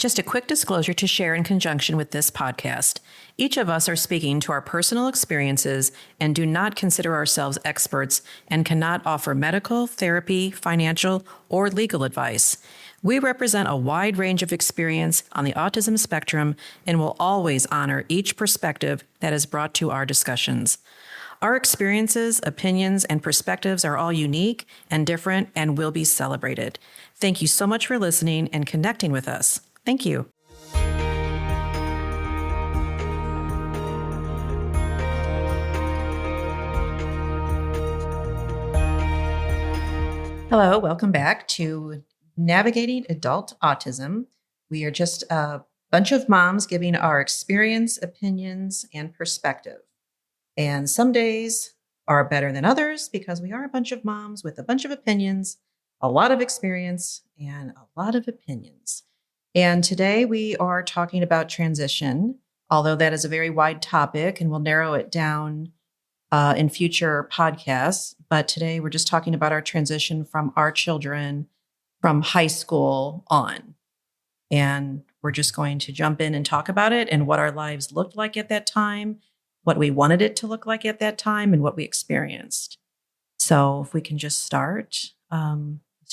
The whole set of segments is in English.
Just a quick disclosure to share in conjunction with this podcast. Each of us are speaking to our personal experiences and do not consider ourselves experts and cannot offer medical, therapy, financial, or legal advice. We represent a wide range of experience on the autism spectrum and will always honor each perspective that is brought to our discussions. Our experiences, opinions, and perspectives are all unique and different and will be celebrated. Thank you so much for listening and connecting with us. Thank you. Hello, welcome back to Navigating Adult Autism. We are just a bunch of moms giving our experience, opinions, and perspective. And some days are better than others because we are a bunch of moms with a bunch of opinions, a lot of experience, and a lot of opinions. And today we are talking about transition, although that is a very wide topic and we'll narrow it down in future podcasts. But today we're just talking about our transition from our children from high school on. And we're just going to jump in and talk about it and what our lives looked like at that time, what we wanted it to look like at that time, and what we experienced. So if we can just start.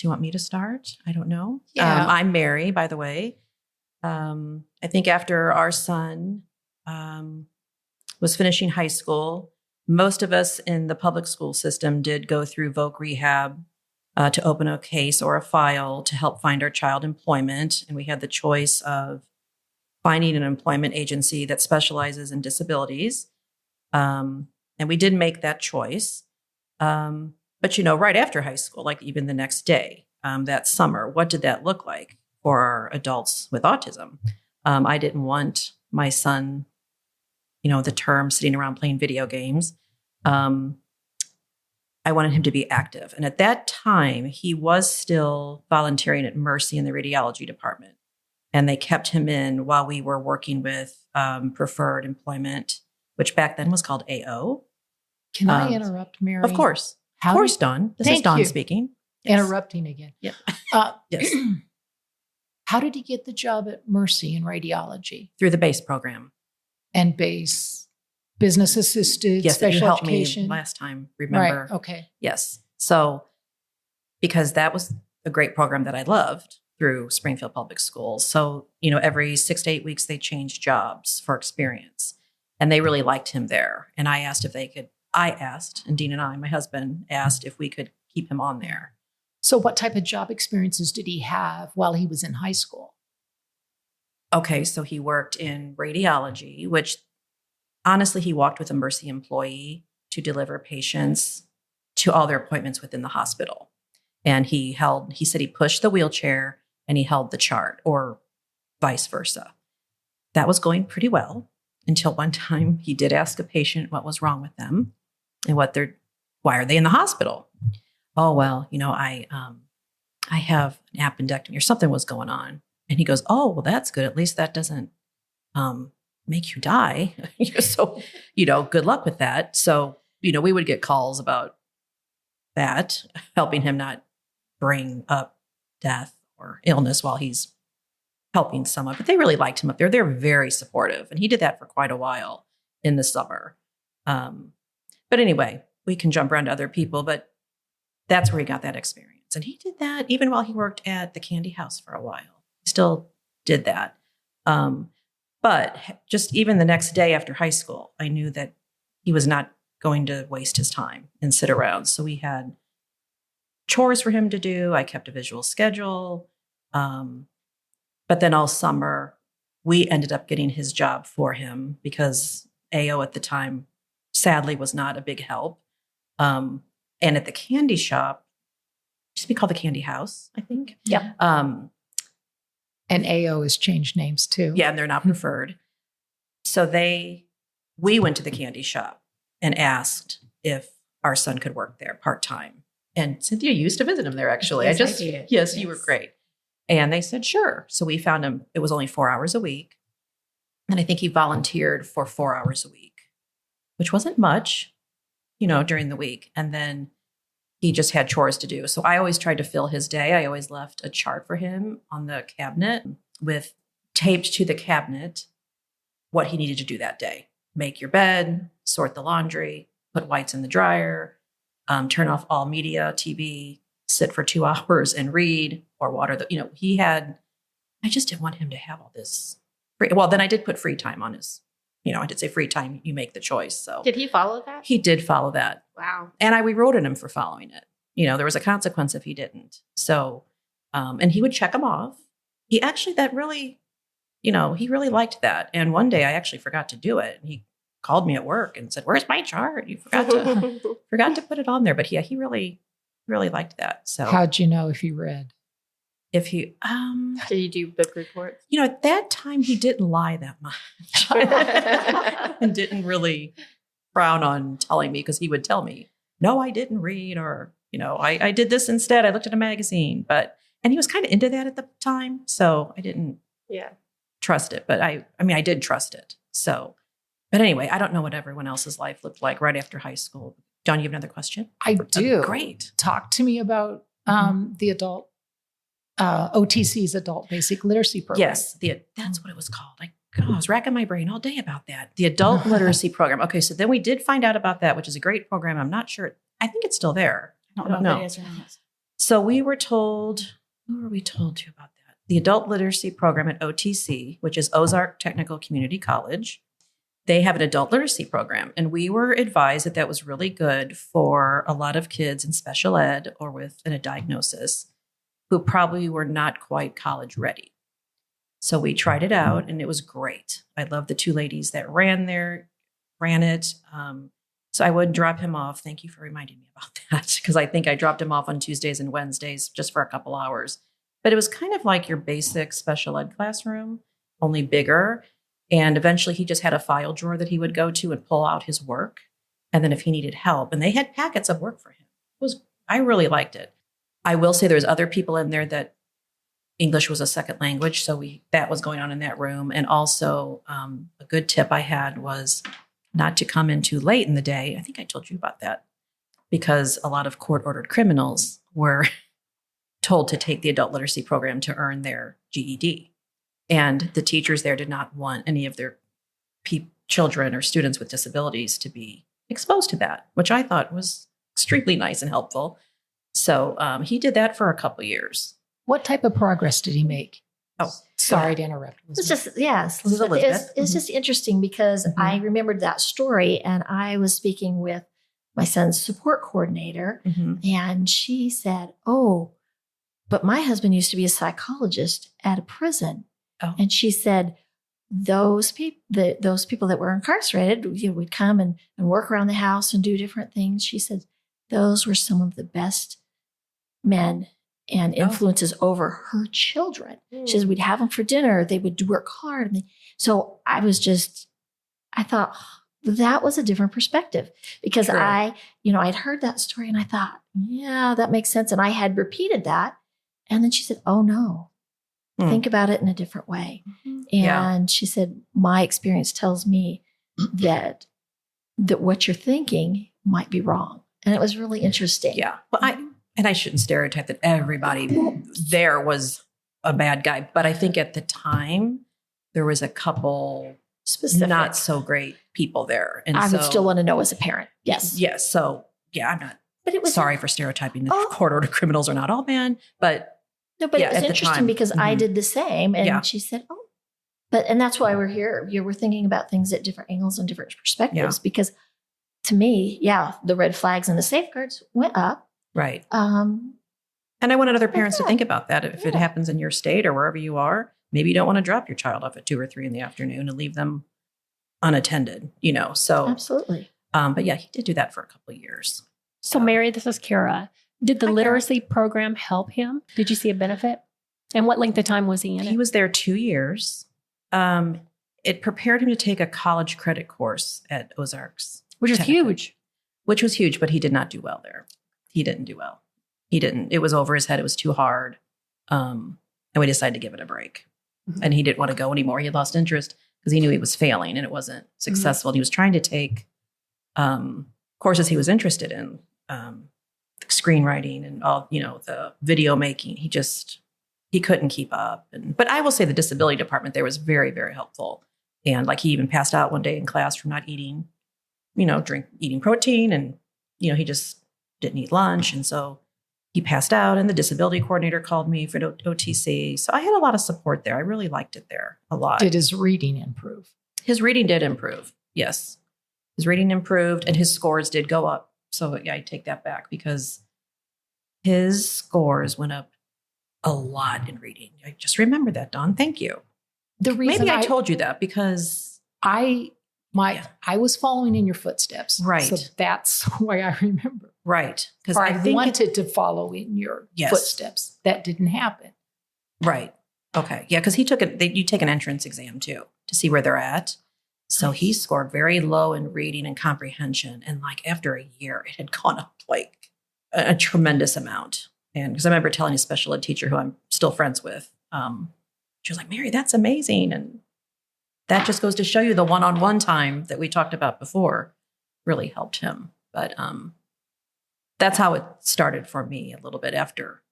Do you want me to start? I don't know. Yeah. I'm Mary, by the way. I think after our son was finishing high school, most of us in the public school system did go through voc rehab to open a case or a file to help find our child employment. And we had the choice of finding an employment agency that specializes in disabilities. And we did make that choice. But, right after high school, like even the next day, that summer, what did that look like for our adults with autism? I didn't want my son, the term sitting around playing video games. I wanted him to be active. And at that time, he was still volunteering at Mercy in the radiology department. And they kept him in while we were working with preferred employment, which back then was called AO. Can I interrupt, Mary? Of course. Dawn. This is Dawn speaking. Yes. Interrupting again. Yeah. Yes. How did he get the job at Mercy in radiology? Through the BASE program. And BASE, business assisted, yes, special you helped education. Me last time, remember? Right, okay. Yes. So, because that was a great program that I loved through Springfield Public Schools. So, every 6 to 8 weeks, they changed jobs for experience. And they really liked him there. And I asked, and Dean and I, my husband, asked if we could keep him on there. So what type of job experiences did he have while he was in high school? Okay, so he worked in radiology, which honestly, he walked with a Mercy employee to deliver patients to all their appointments within the hospital. And he said he pushed the wheelchair and he held the chart, or vice versa. That was going pretty well until one time he did ask a patient what was wrong with them and why are they in the hospital? Oh, well, I have an appendectomy or something was going on. And he goes, oh, well, that's good. At least that doesn't make you die. So, good luck with that. So, we would get calls about that, helping him not bring up death or illness while he's helping someone. But they really liked him up there. They're very supportive. And he did that for quite a while in the summer. But anyway, we can jump around to other people, but that's where he got that experience. And he did that even while he worked at the Candy House for a while. He still did that. But just even the next day after high school, I knew that he was not going to waste his time and sit around. So we had chores for him to do. I kept a visual schedule. But then all summer, we ended up getting his job for him because AO at the time, sadly, was not a big help. And at the candy shop, it used to be called the Candy House, I think. Yeah. And AO has changed names too. Yeah, and they're not preferred. So we went to the candy shop and asked if our son could work there part-time. And Cynthia used to visit him there, actually. Yes, I did. Yes, you were great. And they said, sure. So we found him. It was only 4 hours a week. And I think he volunteered for 4 hours a week, which wasn't much, during the week. And then he just had chores to do. So I always tried to fill his day. I always left a chart for him on the cabinet with taped to the cabinet what he needed to do that day. Make your bed, sort the laundry, put whites in the dryer, turn off all media, TV, sit for 2 hours and read or water I just didn't want him to have all this free. Well, then I did put free time on his, I did say free time, you make the choice. So did he follow that? He did follow that. Wow. And I rewrote him for following it. There was a consequence if he didn't. So, and he would check them off. He actually, he really liked that. And one day I actually forgot to do it. And he called me at work and said, "Where's my chart? You forgot to put it on there." But yeah, he really, really liked that. So how'd you know if he read? If he, did you do book reports? At that time he didn't lie that much and didn't really frown on telling me, because he would tell me, "No, I didn't read," or, I did this instead. I looked at a magazine, and he was kind of into that at the time. So I didn't trust it, but I did trust it. So, but anyway, I don't know what everyone else's life looked like right after high school. Dawn, you have another question? I do. Great. Talk to me about the adult OTC's Adult Basic Literacy Program. Yes, that's what it was called. I was racking my brain all day about that. The Adult Literacy Program. Okay, so then we did find out about that, which is a great program. I'm not sure. I think it's still there. I don't know if it is or not. So we were told, who were we told to about that? The Adult Literacy Program at OTC, which is Ozark Technical Community College. They have an adult literacy program, and we were advised that that was really good for a lot of kids in special ed or with a diagnosis who probably were not quite college ready. So we tried it out, and it was great. I love the two ladies that ran it. So I would drop him off. Thank you for reminding me about that, because I think I dropped him off on Tuesdays and Wednesdays just for a couple hours. But it was kind of like your basic special ed classroom, only bigger. And eventually he just had a file drawer that he would go to and pull out his work. And then if he needed help, and they had packets of work for him. I really liked it. I will say there's other people in there that English was a second language. So that was going on in that room. And also a good tip I had was not to come in too late in the day. I think I told you about that, because a lot of court-ordered criminals were told to take the adult literacy program to earn their GED. And the teachers there did not want any of their children or students with disabilities to be exposed to that, which I thought was extremely nice and helpful. So he did that for a couple years. What type of progress did he make? Oh, sorry to interrupt. It's just, yes. This is Elizabeth. It's just interesting because I remembered that story, and I was speaking with my son's support coordinator, and she said, "Oh, but my husband used to be a psychologist at a prison." Oh. And she said, those people that were incarcerated, would come and work around the house and do different things. She said, those were some of the best men and influences over her children. She says, we'd have them for dinner. They would work hard. So I thought that was a different perspective, because True. I'd heard that story and I thought, yeah, that makes sense. And I had repeated that. And then she said, oh no, think about it in a different way. And she said, my experience tells me that what you're thinking might be wrong. And it was really interesting. Yeah. Well, I shouldn't stereotype that everybody there was a bad guy, but I think at the time there was a couple Specific. not so great people there. And I would still want to know as a parent. Yes. Yes. So yeah, I'm not But it was sorry for stereotyping. The court-ordered criminals are not all bad, but no. But yeah, it was interesting because I did the same, and she said, "Oh, and that's why we're here. We're thinking about things at different angles and different perspectives. Because to me, the red flags and the safeguards went up, right. And I wanted other parents to think about that. If it happens in your state or wherever you are, maybe you don't want to drop your child off at 2 or 3 in the afternoon and leave them unattended. So absolutely. But yeah, he did do that for a couple of years. So Mary, this is Kara. Did the literacy program help him? Did you see a benefit? And what length of time was he in it? He was there 2 years. It prepared him to take a college credit course at Ozarks. Which is huge. Which was huge, but he did not do well there. He didn't do well. He didn't. It was over his head. It was too hard. And we decided to give it a break. And he didn't want to go anymore. He had lost interest because he knew he was failing and it wasn't successful. And he was trying to take courses he was interested in. Screenwriting and all, the video making. He just he couldn't keep up. But I will say the disability department there was very, very helpful. And like he even passed out one day in class from not eating, eating protein. And, he just didn't eat lunch. And so he passed out and the disability coordinator called me for OTC. So I had a lot of support there. I really liked it there a lot. Did his reading improve? His reading did improve. Yes. His reading improved and his scores did go up. So yeah, I take that back because his scores went up a lot in reading. I just remember that, Dawn. Thank you. The reason Maybe I told you that because I was following in your footsteps. Right. So that's why I remember. right. Because Or I I think wanted to follow in your Yes. footsteps. That didn't happen. right. Okay. Yeah, because he took you take an entrance exam too to see where they're at. So he scored very low in reading and comprehension. And like after a year, it had gone up like a tremendous amount. And because I remember telling a special ed teacher who I'm still friends with, she was like, Mary, that's amazing. And that just goes to show you the one-on-one time that we talked about before really helped him. But that's how it started for me a little bit after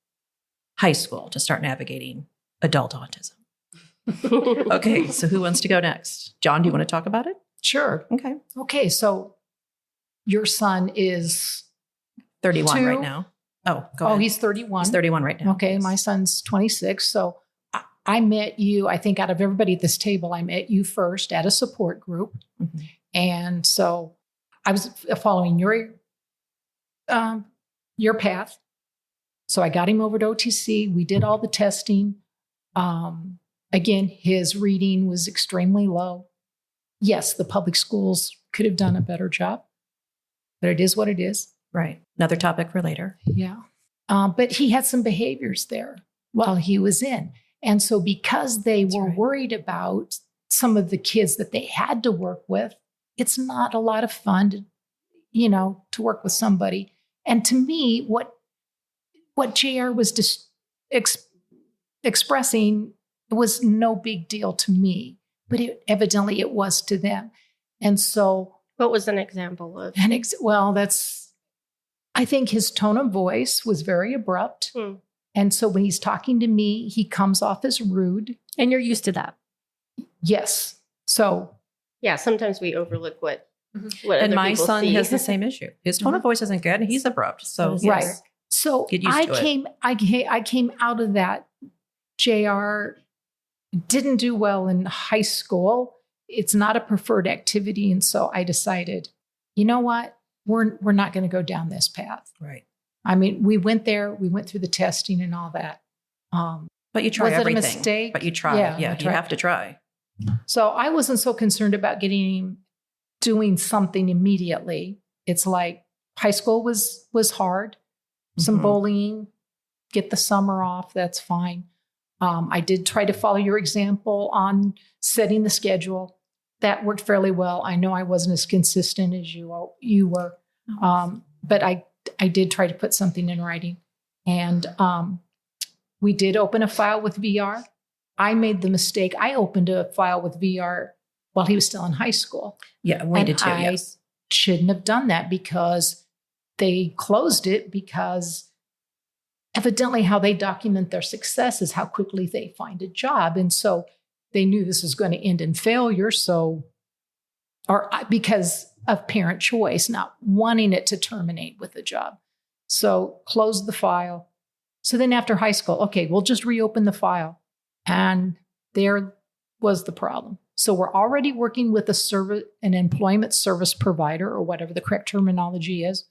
high school to start navigating adult autism. Okay, so who wants to go next? John, do you want to talk about it? Sure. Okay. Okay. So your son is 31 2. right now. Oh, go ahead. he's 31. He's 31 right now. Okay. My son's 26. So I met you, I think out of everybody at this table, I met you first at a support group. Mhm. And so I was following your path. So I got him over to OTC. We did all the testing. Again, his reading was extremely low. Yes, the public schools could have done a better job, but it is what it is. Right. Another topic for later. Yeah. But he had some behaviors there while he was in. And so because they were right. worried about some of the kids that they had to work with, it's not a lot of fun to work with somebody. And to me, what JR was just expressing was no big deal to me, but evidently it was to them. And so, What was an example of? I think his tone of voice was very abrupt. And so when he's talking to me, he comes off as rude. And you're used to that. Yes. So, Yeah, sometimes we overlook what And other my people son see. has the same issue. His tone of voice isn't good and he's abrupt. So, Right. yes. So Get used I to it. came out of that. JR didn't do well in high school. It's not a preferred activity. And so I decided, you know what? We're not going to go down this path. Right. I mean, we went through the testing and all that. But you try Was it a everything. mistake? But you try. Yeah, Yeah, I you tried. have to try. So I wasn't so concerned about getting him doing something immediately. It's like high school was hard, some Mhm. bullying, get the summer off. That's fine. I did try to follow your example on setting the schedule. That worked fairly well. I know I wasn't as consistent as you were, but I did try to put something in writing. And we did open a file with VR. I made the mistake. I opened a file with VR while he was still in high school. Yeah, we And did too. I Yes. shouldn't have done that because they closed it because evidently how they document their success is how quickly they find a job. And so they knew this was going to end in failure. Because of parent choice, not wanting it to terminate with a job. So closed the file. So then after high school, okay, we'll just reopen the file. And there was the problem. So we're already working with an employment service provider or whatever the correct terminology is.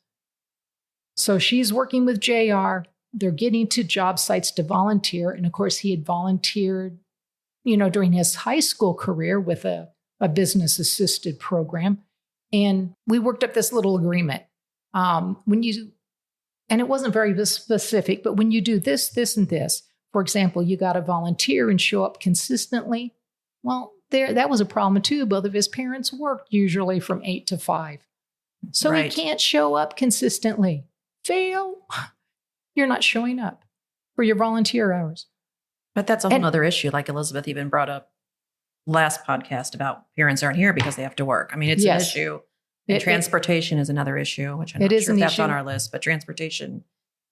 So she's working with JR. They're getting to job sites to volunteer. And of course, he had volunteered, during his high school career with a business assisted program. And we worked up this little agreement. And it wasn't very specific, but when you do this, this, and this, for example, you got to volunteer and show up consistently. Well, that was a problem too. Both of his parents worked usually from 8 to 5. So Right. he can't show up consistently. Fail. You're not showing up for your volunteer hours. But that's a whole other issue, like Elizabeth even brought up last podcast about parents aren't here because they have to work. I mean, it's Yes. an issue. And transportation is another issue, which I'm It not is sure an if that's on issue. our list, but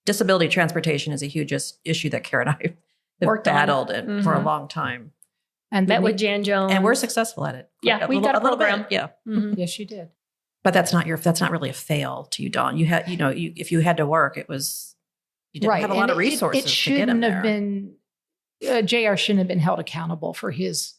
disability transportation is a huge issue that Kara and I have have Worked on. battled it for a Mhm. long time. And Met then with Jan Jones. And we're successful at it. Yeah, we got a little program. bit, yeah. Mhm. yes, you did. But that's not really a fail to you, Dawn. You had, if you had to work, it was, you didn't have a lot of resources It to get him shouldn't have there. been, JR shouldn't have been held accountable for his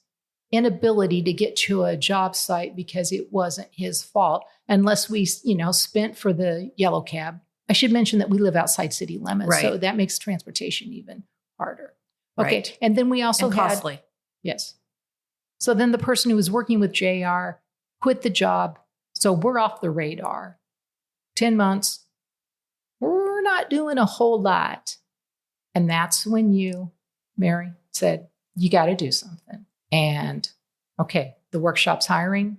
inability to get to a job site because it wasn't his fault, unless we, spent for the yellow cab. I should mention that we live outside city limits, so Right. that makes transportation even harder. Okay. Right. And then we also And had, costly. yes. So then the person who was working with JR quit the job. So we're off the radar. 10 months. We're not doing a whole lot. And that's when you, Mary, said, you got to do something. And okay, the workshop's hiring.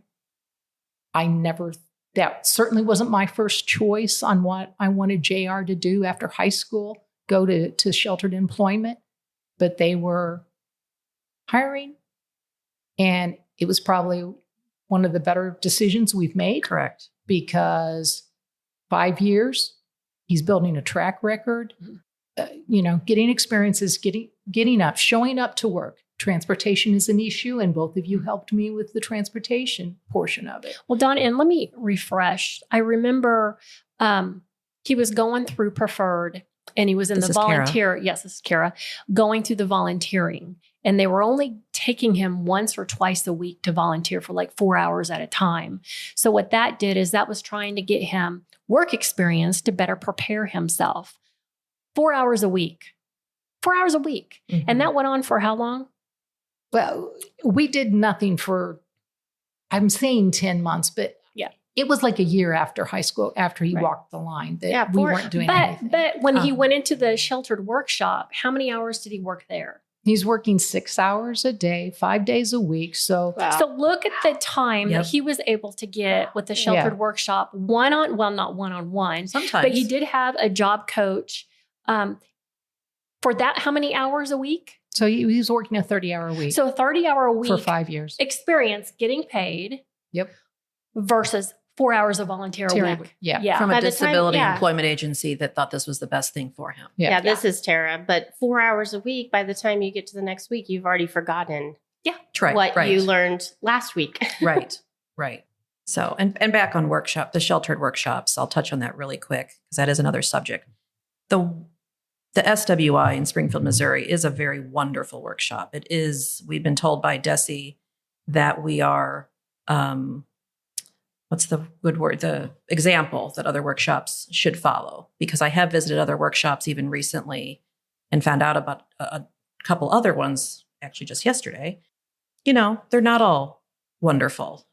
That certainly wasn't my first choice on what I wanted JR to do after high school, go to sheltered employment. But they were hiring. And it was probably one of the better decisions we've made. Correct. Because 5 years, he's building a track record, getting experiences, getting up, showing up to work. Transportation is an issue, and both of you helped me with the transportation portion of it. Well, Dawn, and let me refresh. I remember he was going through preferred, and he was in This the is Kara. volunteer. Yes, this is Kara, going through the volunteering. And they were only taking him once or twice a week to volunteer for like 4 hours at a time. So what that did is that was trying to get him work experience to better prepare himself. 4 hours a week. 4 hours a week. Mhm. And that went on for how long? Well, we did nothing for, I'm saying 10 months, but Yeah. it was like a year after high school, after he Right. walked the line, that Yeah, we weren't doing anything. But when he Uh-huh. went into the sheltered workshop, how many hours did he work there? He's working 6 hours a day, 5 days a week. So Wow. So look at the time Yep. that he was able to get with the sheltered workshop, not one-on-one, Sometimes. but he did have a job coach. For that, how many hours a week? So he was working a 30-hour week So a 30-hour a week for 5 years. experience getting paid Yep. versus 4 hours of volunteer a week. Yeah. Yeah. From By a the time- disability yeah. employment agency that thought this was the best thing for him. Yeah, this is Tara. But 4 hours a week, by the time you get to the next week, you've already forgotten what you learned last week. Right. Right. So, and back on the sheltered workshops, I'll touch on that really quick because that is another subject. The SWI in Springfield, Missouri is a very wonderful workshop. It is, we've been told by Desi that we are, what's the good word? The example that other workshops should follow. Because I have visited other workshops even recently and found out about a couple other ones actually just yesterday. They're not all wonderful.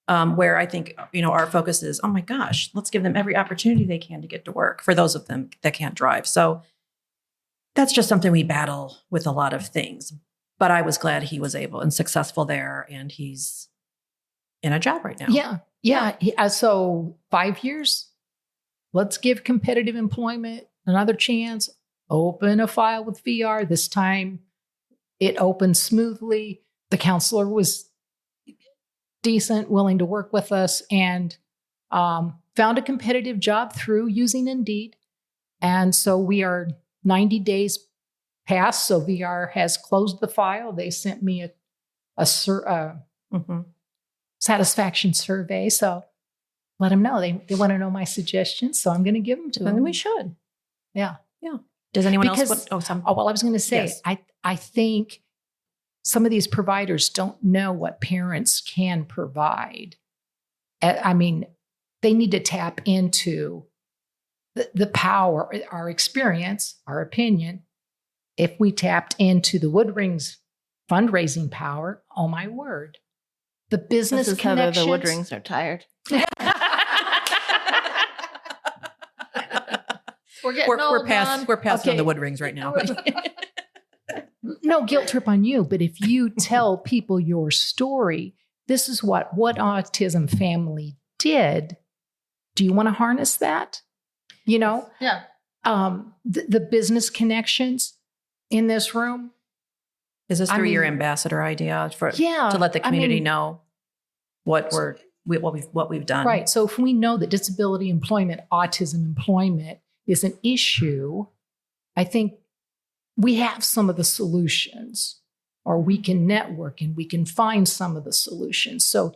Where I think, our focus is, oh my gosh, let's give them every opportunity they can to get to work for those of them that can't drive. So that's just something we battle with a lot of things. But I was glad he was able and successful there, and he's in a job right now. Yeah. Yeah. So 5 years, let's give competitive employment another chance. Open a file with VR. This time it opened smoothly. The counselor was decent, willing to work with us, and found a competitive job through using Indeed. And so we are 90 days past. So VR has closed the file. They sent me a Mhm. satisfaction survey. So let them know. They want to know my suggestions. So I'm going to give them to them. And we should. Yeah. Yeah. Does anyone Because- else? Well, I was going to say, Yes. I think some of these providers don't know what parents can provide. I mean, they need to tap into the power, our experience, our opinion. If we tapped into the Wood Rings fundraising power, oh my word, the business This is Heather. connections. The Wood Rings are tired. We're getting We're old, past Mom. on Okay. the Wood Rings right now. No guilt trip on you, but if you tell people your story, this is what autism family did. Do you want to harness that? Yeah. The business connections in this room. Is this I through your mean- ambassador idea Yeah, to let the I community mean- know what we've done? Right. So if we know that disability employment, autism employment is an issue, I think we have some of the solutions, or we can network and we can find some of the solutions. So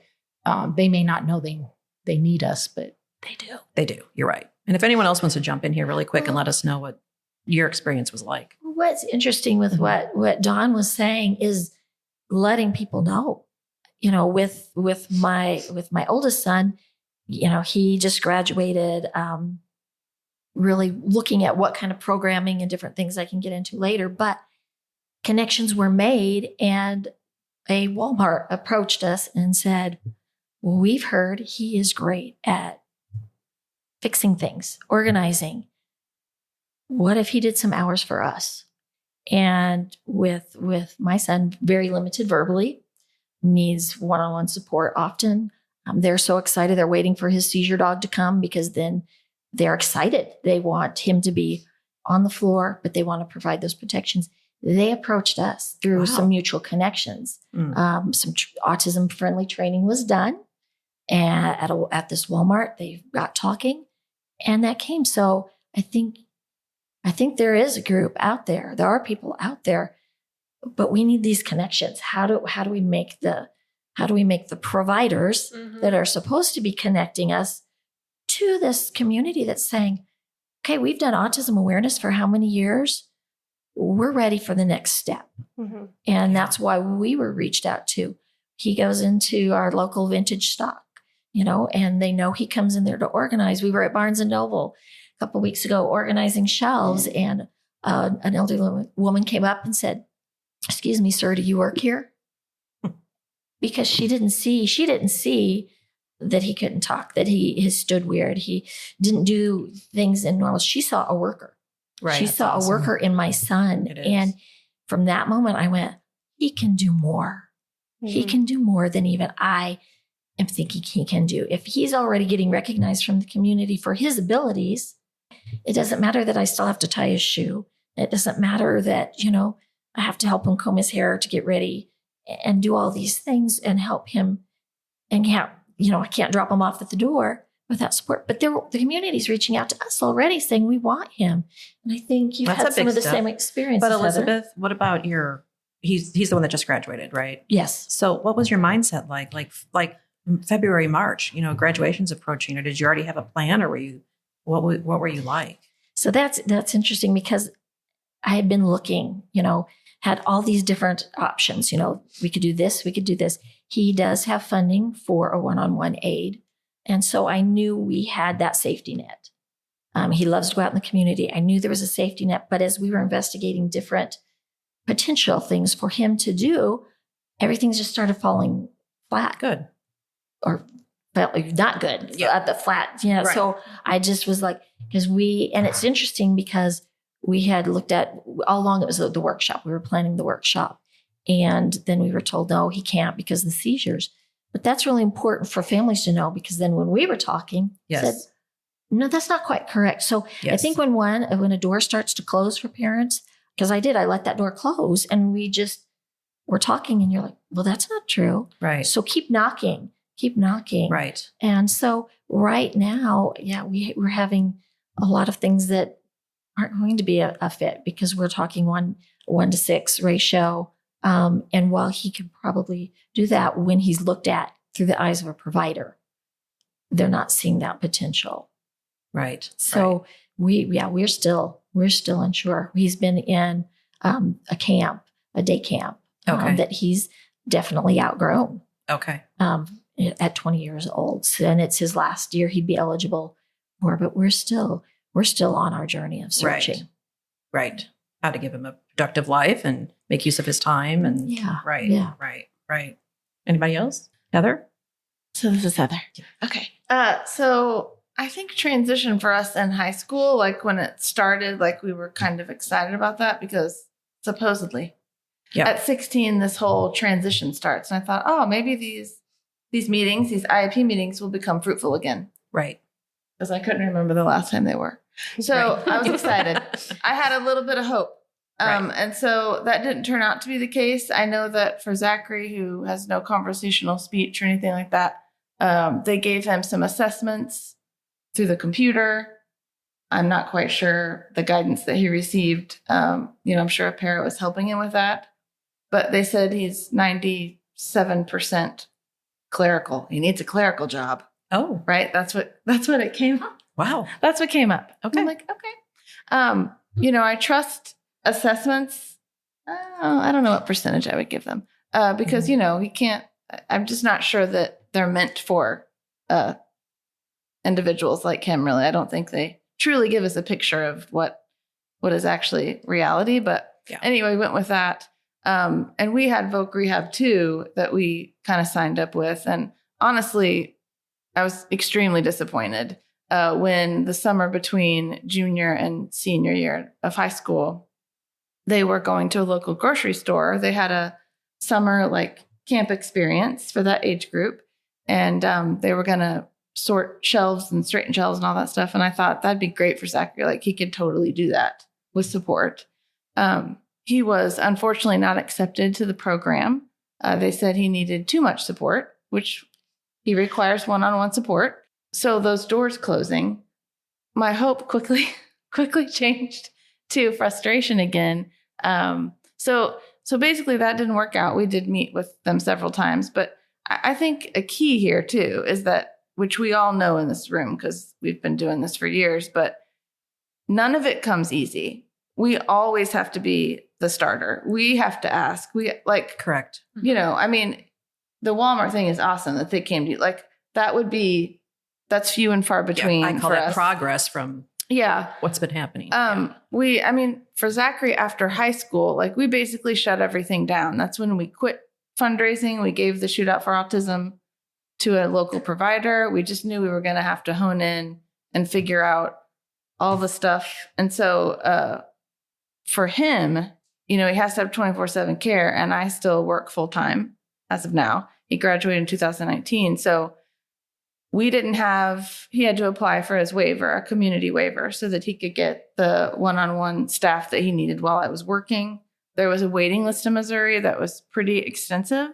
they may not know they need us, but they do. They do. You're right. And if anyone else wants to jump in here really quick and let us know what your experience was like. What's interesting with what Dawn was saying is letting people know, with my oldest son, he just graduated, really looking at what kind of programming and different things I can get into later, but connections were made, and a Walmart approached us and said, well, we've heard he is great at fixing things, organizing. What if he did some hours for us? And with my son, very limited verbally, needs one-on-one support often. They're so excited. They're waiting for his seizure dog to come, because then they're excited. They want him to be on the floor, but they want to provide those protections. They approached us through some mutual connections. Some autism-friendly training was done at this Walmart. They got talking, and that came. So I think there is a group out there. There are people out there, but we need these connections. How do we make the providers that are supposed to be connecting us to this community that's saying, okay, we've done autism awareness for how many years? We're ready for the next step. Mm-hmm. And that's why we were reached out to. He goes into our local vintage stock, and they know he comes in there to organize. We were at Barnes and Noble a couple of weeks ago organizing shelves, and an elderly woman came up and said, "Excuse me, sir, do you work here?" Because she didn't see that he couldn't talk, that he stood weird. He didn't do things in normal. She saw a worker. Right. She saw a worker in my son. And from that moment, I went, he can do more. Mm-hmm. He can do more than even I am thinking he can do. If he's already getting recognized from the community for his abilities, it doesn't matter that I still have to tie his shoe. It doesn't matter that, I have to help him comb his hair to get ready and do all these things and help him. And I can't drop him off at the door without support. But the community's reaching out to us already saying we want him. And I think you've had some of the same experiences. But Elizabeth, Heather, what about he's the one that just graduated, right? Yes. So what was your mindset like? Like February, March, graduation's approaching, or did you already have a plan, or what were you like? So that's interesting, because I had been looking, had all these different options. We could do this, we could do this. He does have funding for a one-on-one aid. And so I knew we had that safety net. He loves to go out in the community. I knew there was a safety net, but as we were investigating different potential things for him to do, everything just started falling flat. Good. Or not good. Yeah. At the flat. Right. So I just was like, and it's interesting because we had looked at all along, it was the workshop. We were planning the workshop. And then we were told, no, he can't because of the seizures. But that's really important for families to know, because then when we were talking, said, no, that's not quite correct. So I think when a door starts to close for parents, because I let that door close, and we just were talking, and you're like, well, that's not true. Right. So keep knocking. Right. And so right now, we're having a lot of things that aren't going to be a fit, because we're talking 1-to-6 ratio. And while he could probably do that when he's looked at through the eyes of a provider, they're not seeing that potential. Right. So we're still unsure. He's been in a day camp, that he's definitely outgrown. Okay. At 20 years old, and it's his last year he'd be eligible for, but we're still on our journey of searching. Right. How to give him a productive life and make use of his time. And right. Anybody else? Heather? So this is Heather. Okay. So I think transition for us in high school, like when it started, like we were kind of excited about that, because supposedly at 16, this whole transition starts. And I thought, oh, maybe these meetings, these IEP meetings will become fruitful again. Right. Because I couldn't remember the last time they were. So I was excited. I had a little bit of hope. And so that didn't turn out to be the case. I know that for Zachary, who has no conversational speech or anything like that, they gave him some assessments through the computer. I'm not quite sure the guidance that he received. I'm sure a para was helping him with that, but they said he's 97% clerical. He needs a clerical job. Oh, right. That's what it came up. Wow. That's what came up. Okay. I'm like, okay. I trust assessments. I don't know what percentage I would give them because, he can't, I'm just not sure that they're meant for individuals like him, really. I don't think they truly give us a picture of what is actually reality. But anyway, we went with that. And we had Voc Rehab too that we kind of signed up with. And honestly, I was extremely disappointed when the summer between junior and senior year of high school, they were going to a local grocery store. They had a summer camp experience for that age group. And they were going to sort shelves and straighten shelves and all that stuff. And I thought that'd be great for Zachary. He could totally do that with support. He was unfortunately not accepted to the program. They said he needed too much support, which he requires one-on-one support. So those doors closing, my hope quickly changed to frustration again. So basically that didn't work out. We did meet with them several times, but I think a key here too is that, which we all know in this room because we've been doing this for years, but none of it comes easy. We always have to be the starter. We have to ask. Correct. The Walmart thing is awesome that they came to you. That's few and far between. Yeah, I call for that us. Progress from what's been happening. For Zachary after high school, we basically shut everything down. That's when we quit fundraising. We gave the Shootout for Autism to a local provider. We just knew we were going to have to hone in and figure out all the stuff. And so for him, he has to have 24/7 care, and I still work full time as of now. He graduated in 2019. So he had to apply for his waiver, a community waiver, so that he could get the one-on-one staff that he needed while I was working. There was a waiting list in Missouri that was pretty extensive.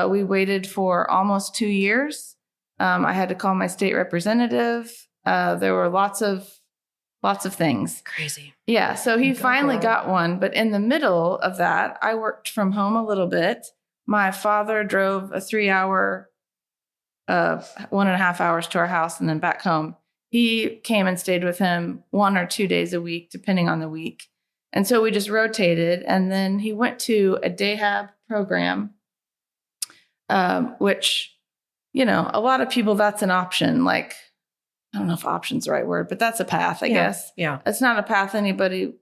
We waited for almost 2 years. I had to call my state representative. There were lots of things. Crazy. Yeah. So he finally got one. But in the middle of that, I worked from home a little bit. My father drove a 3-hour, 1.5 hours to our house and then back home. He came and stayed with him 1 or 2 days a week, depending on the week. And so we just rotated. And then he went to a day hab program, which, a lot of people, that's an option. I don't know if option's the right word, but that's a path, I guess. Yeah. It's not a path anybody,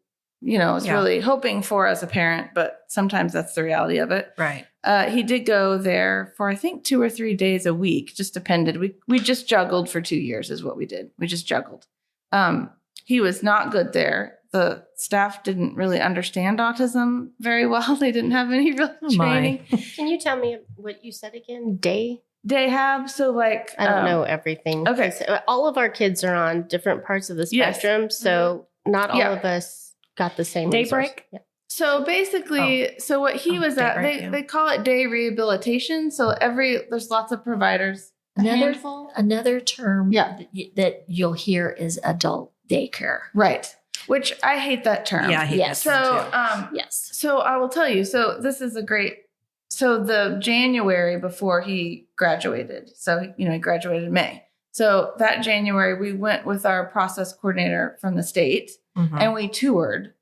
is really hoping for as a parent, but sometimes that's the reality of it. Right. He did go there for, I think, 2 or 3 days a week, just depended. We just juggled for 2 years is what we did. We just juggled. He was not good there. The staff didn't really understand autism very well. They didn't have any real training. Can you tell me what you said again? Day hab. So I don't know everything. Okay. All of our kids are on different parts of the spectrum. Yes. So not all of us got the same daybreak. Yeah. So basically, so what he was at, they call it day rehabilitation. So there's lots of providers. Another term that you'll hear is adult daycare. Right. Which I hate that term. Yeah, I hate that term too. Yes. So I will tell you, this is so the January before he graduated, so, he graduated in May. So that January, we went with our process coordinator from the state and we toured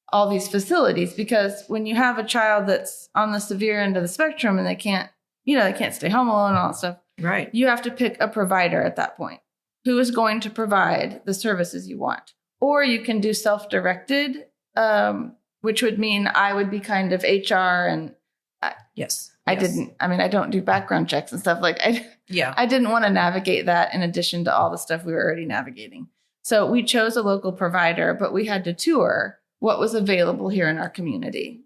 all these facilities, because when you have a child that's on the severe end of the spectrum and they can't stay home alone and all that stuff. Right. You have to pick a provider at that point who is going to provide the services you want. Or you can do self-directed, which would mean I would be kind of HR and I don't do background checks and stuff I didn't want to navigate that in addition to all the stuff we were already navigating. So we chose a local provider, but we had to tour what was available here in our community.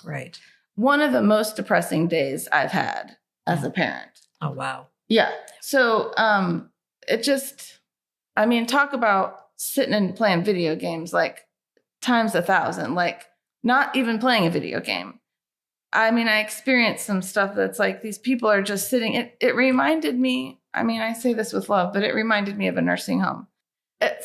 Right. One of the most depressing days I've had as a parent. Oh, wow. Yeah. So it just, talk about sitting and playing video games times 1,000, not even playing a video game. I experienced some stuff that's these people are just sitting. It reminded me, I say this with love, but it reminded me of a nursing home.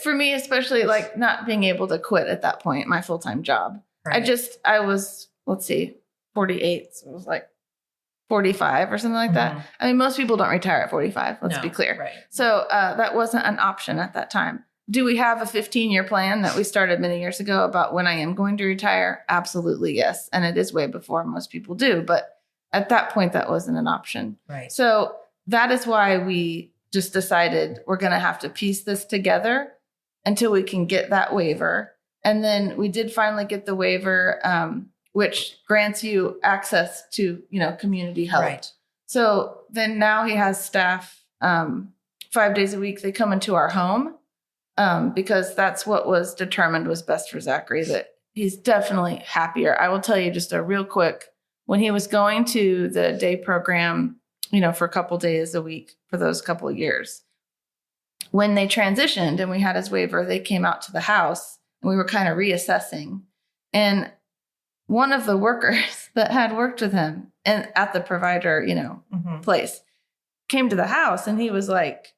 for me, especially like not being able to quit at that point, my full-time job. Right. I was, let's see, 48. So it was like 45 or something like that. I mean, most people don't retire at 45. Let's be clear. Right. So that wasn't an option at that time. Do we have a 15-year plan that we started many years ago about when I am going to retire? Absolutely, yes. And it is way before most people do. But at that point, that wasn't an option. Right. So that is why we just decided we're going to have to piece this together until we can get that waiver. And then we did finally get the waiver, which grants you access to, community health. Right. So then now he has staff 5 days a week. They come into our home. Because that's what was determined was best for Zachary, that he's definitely happier. I will tell you just a real quick, when he was going to the day program, for a couple days a week for those couple of years, when they transitioned and we had his waiver, they came out to the house and we were kind of reassessing. And one of the workers that had worked with him and at the provider, place came to the house and he was like,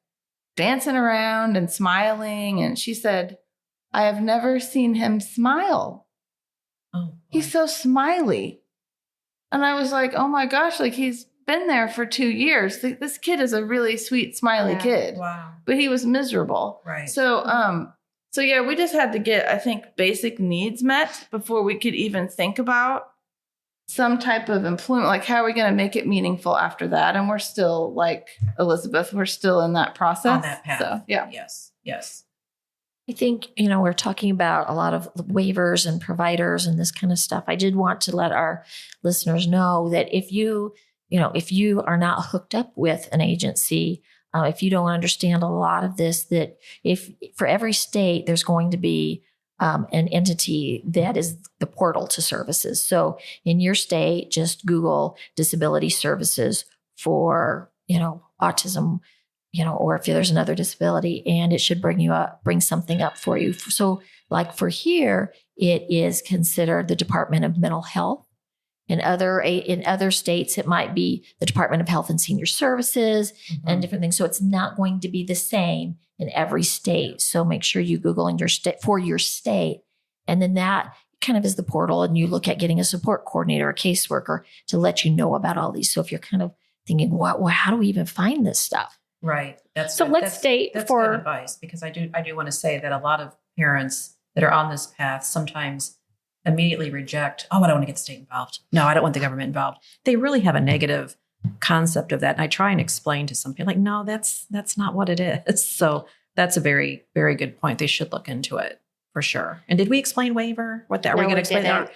dancing around and smiling. And she said, I have never seen him smile. Oh, he's so smiley. And I was like, oh my gosh, like he's been there for 2 years. This kid is a really sweet, smiley kid. Wow. But he was miserable. Right. So, yeah, we just had to get, I think, basic needs met before we could even think about some type of employment. Like, how are we going to make it meaningful after that? And we're still, like Elizabeth, we're still in that process. On that path. So, yeah. Yes. I think, we're talking about a lot of waivers and providers and this kind of stuff. I did want to let our listeners know that if you are not hooked up with an agency, if you don't understand a lot of this, that if for every state, there's going to be an entity that is the portal to services. So in your state, just Google disability services for, autism, or if there's another disability, and it should bring something up for you. So like for here, it is considered the Department of Mental Health. In other states, it might be the Department of Health and Senior Services and different things. So it's not going to be the same in every state. So make sure you Google in your state for your state. And then that kind of is the portal. And you look at getting a support coordinator, a caseworker to let you know about all these. So if you're kind of thinking, well, how do we even find this stuff? Right. That's good advice, because I do want to say that a lot of parents that are on this path sometimes immediately reject, I don't want to get the state involved. No, I don't want the government involved. They really have a negative concept of that. And I try and explain to some people, like, no, that's not what it is. So that's a very, very good point. They should look into it for sure. And did we explain waiver? Are we going to explain that?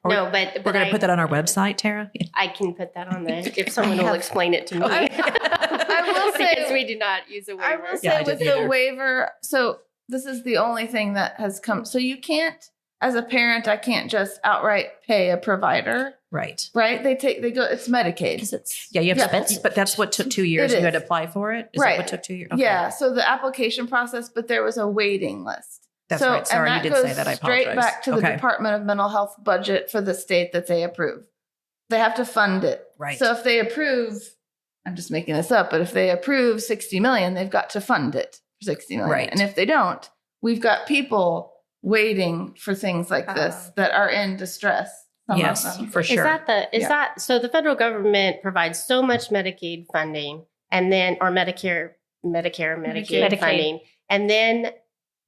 No, but we're going to put that on our website, Tara. I can put that on there if someone will explain it to me. I will say, because we do not use a waiver. I will say with the waiver, so this is the only thing that has come. So you can't, as a parent, I can't just outright pay a provider. Right. They go, it's Medicaid. Because it's, you have to, but that's what took 2 years. You had to apply for it? Is that what took 2 years? Okay. Yeah. So the application process, but there was a waiting list. That's right. Sorry, you did say that. I apologize. Straight back to the Department of Mental Health budget for the state that they approve. They have to fund it. Right. So if they approve, I'm just making this up, but if they approve $60 million, they've got to fund it for $60 million. Right. And if they don't, we've got people waiting for things like this that are in distress. Yes, for sure. So the federal government provides so much Medicaid funding and then, or Medicaid funding, and then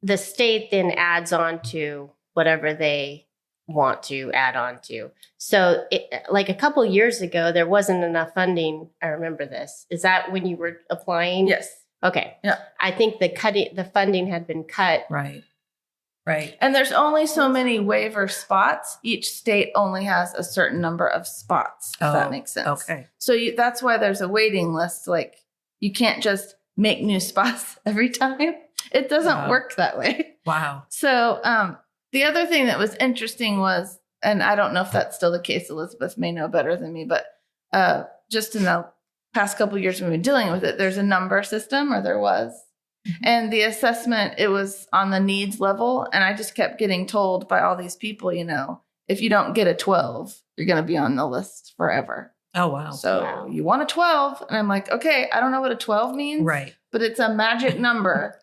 the state then adds on to whatever they want to add on to. So like a couple of years ago, there wasn't enough funding. I remember this. Is that when you were applying? Yes. Okay. Yeah. I think the funding had been cut. Right. And there's only so many waiver spots. Each state only has a certain number of spots, if that makes sense. Okay. So that's why there's a waiting list. Like, you can't just make new spots every time. It doesn't work that way. Wow. So the other thing that was interesting was, and I don't know if that's still the case, Elizabeth may know better than me, but just in the past couple of years we've been dealing with it, there's a number system, or there was. And the assessment, it was on the needs level. And I just kept getting told by all these people, if you don't get a 12, you're going to be on the list forever. Oh, wow. So you want a 12. And I'm like, okay, I don't know what a 12 means. Right. But it's a magic number,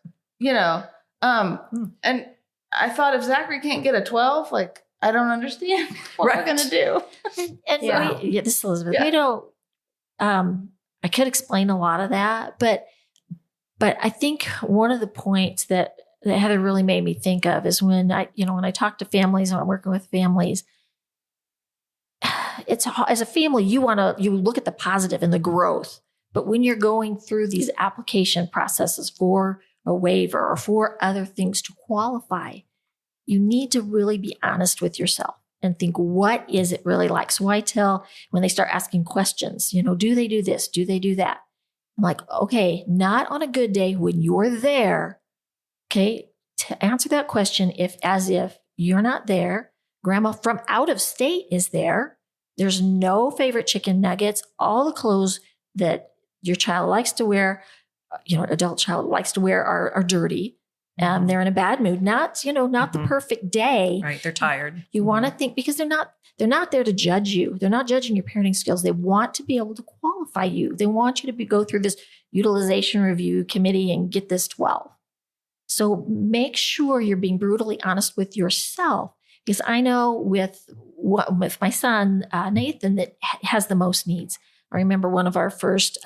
And I thought if Zachary can't get a 12, like, I don't understand what we're going to do. And this is Elizabeth. Yeah. We don't, I could explain a lot of that, but I think one of the points that Heather really made me think of is when I talk to families, when I'm working with families, it's as a family, you look at the positive and the growth, but when you're going through these application processes for a waiver or for other things to qualify, you need to really be honest with yourself and think, what is it really like? So I tell when they start asking questions, do they do this? Do they do that? I'm like, okay, not on a good day when you're there. Okay. To answer that question, as if you're not there, grandma from out of state is there. There's no favorite chicken nuggets. All the clothes that your child likes to wear, adult child likes to wear are dirty. They're in a bad mood, not the perfect day. Right. They're tired. You want to think, because they're not there to judge you. They're not judging your parenting skills. They want to be able to qualify you. They want you to go through this utilization review committee and get this 12. So make sure you're being brutally honest with yourself, because I know with my son, Nathan, that has the most needs. I remember one of our first,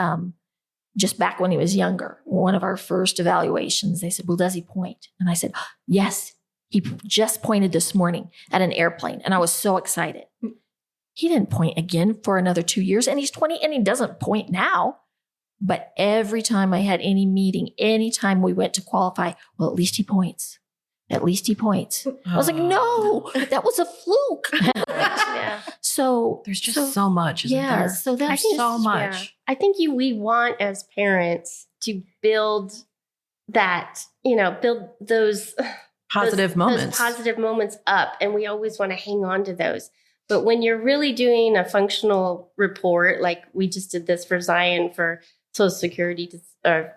just back when he was younger, one of our first evaluations, they said, well, does he point? And I said, yes, he just pointed this morning at an airplane. And I was so excited. He didn't point again for another 2 years, and he's 20 and he doesn't point now. But every time I had any meeting, anytime we went to qualify, well, at least he points. At least he points. I was like, no, that was a fluke. Yeah. So there's just so much, isn't there? So that's so much. Yeah. I think we want as parents to build that, build those Positive moments. Those positive moments up. And we always want to hang on to those. But when you're really doing a functional report, like we just did this for Zion for Social Security, what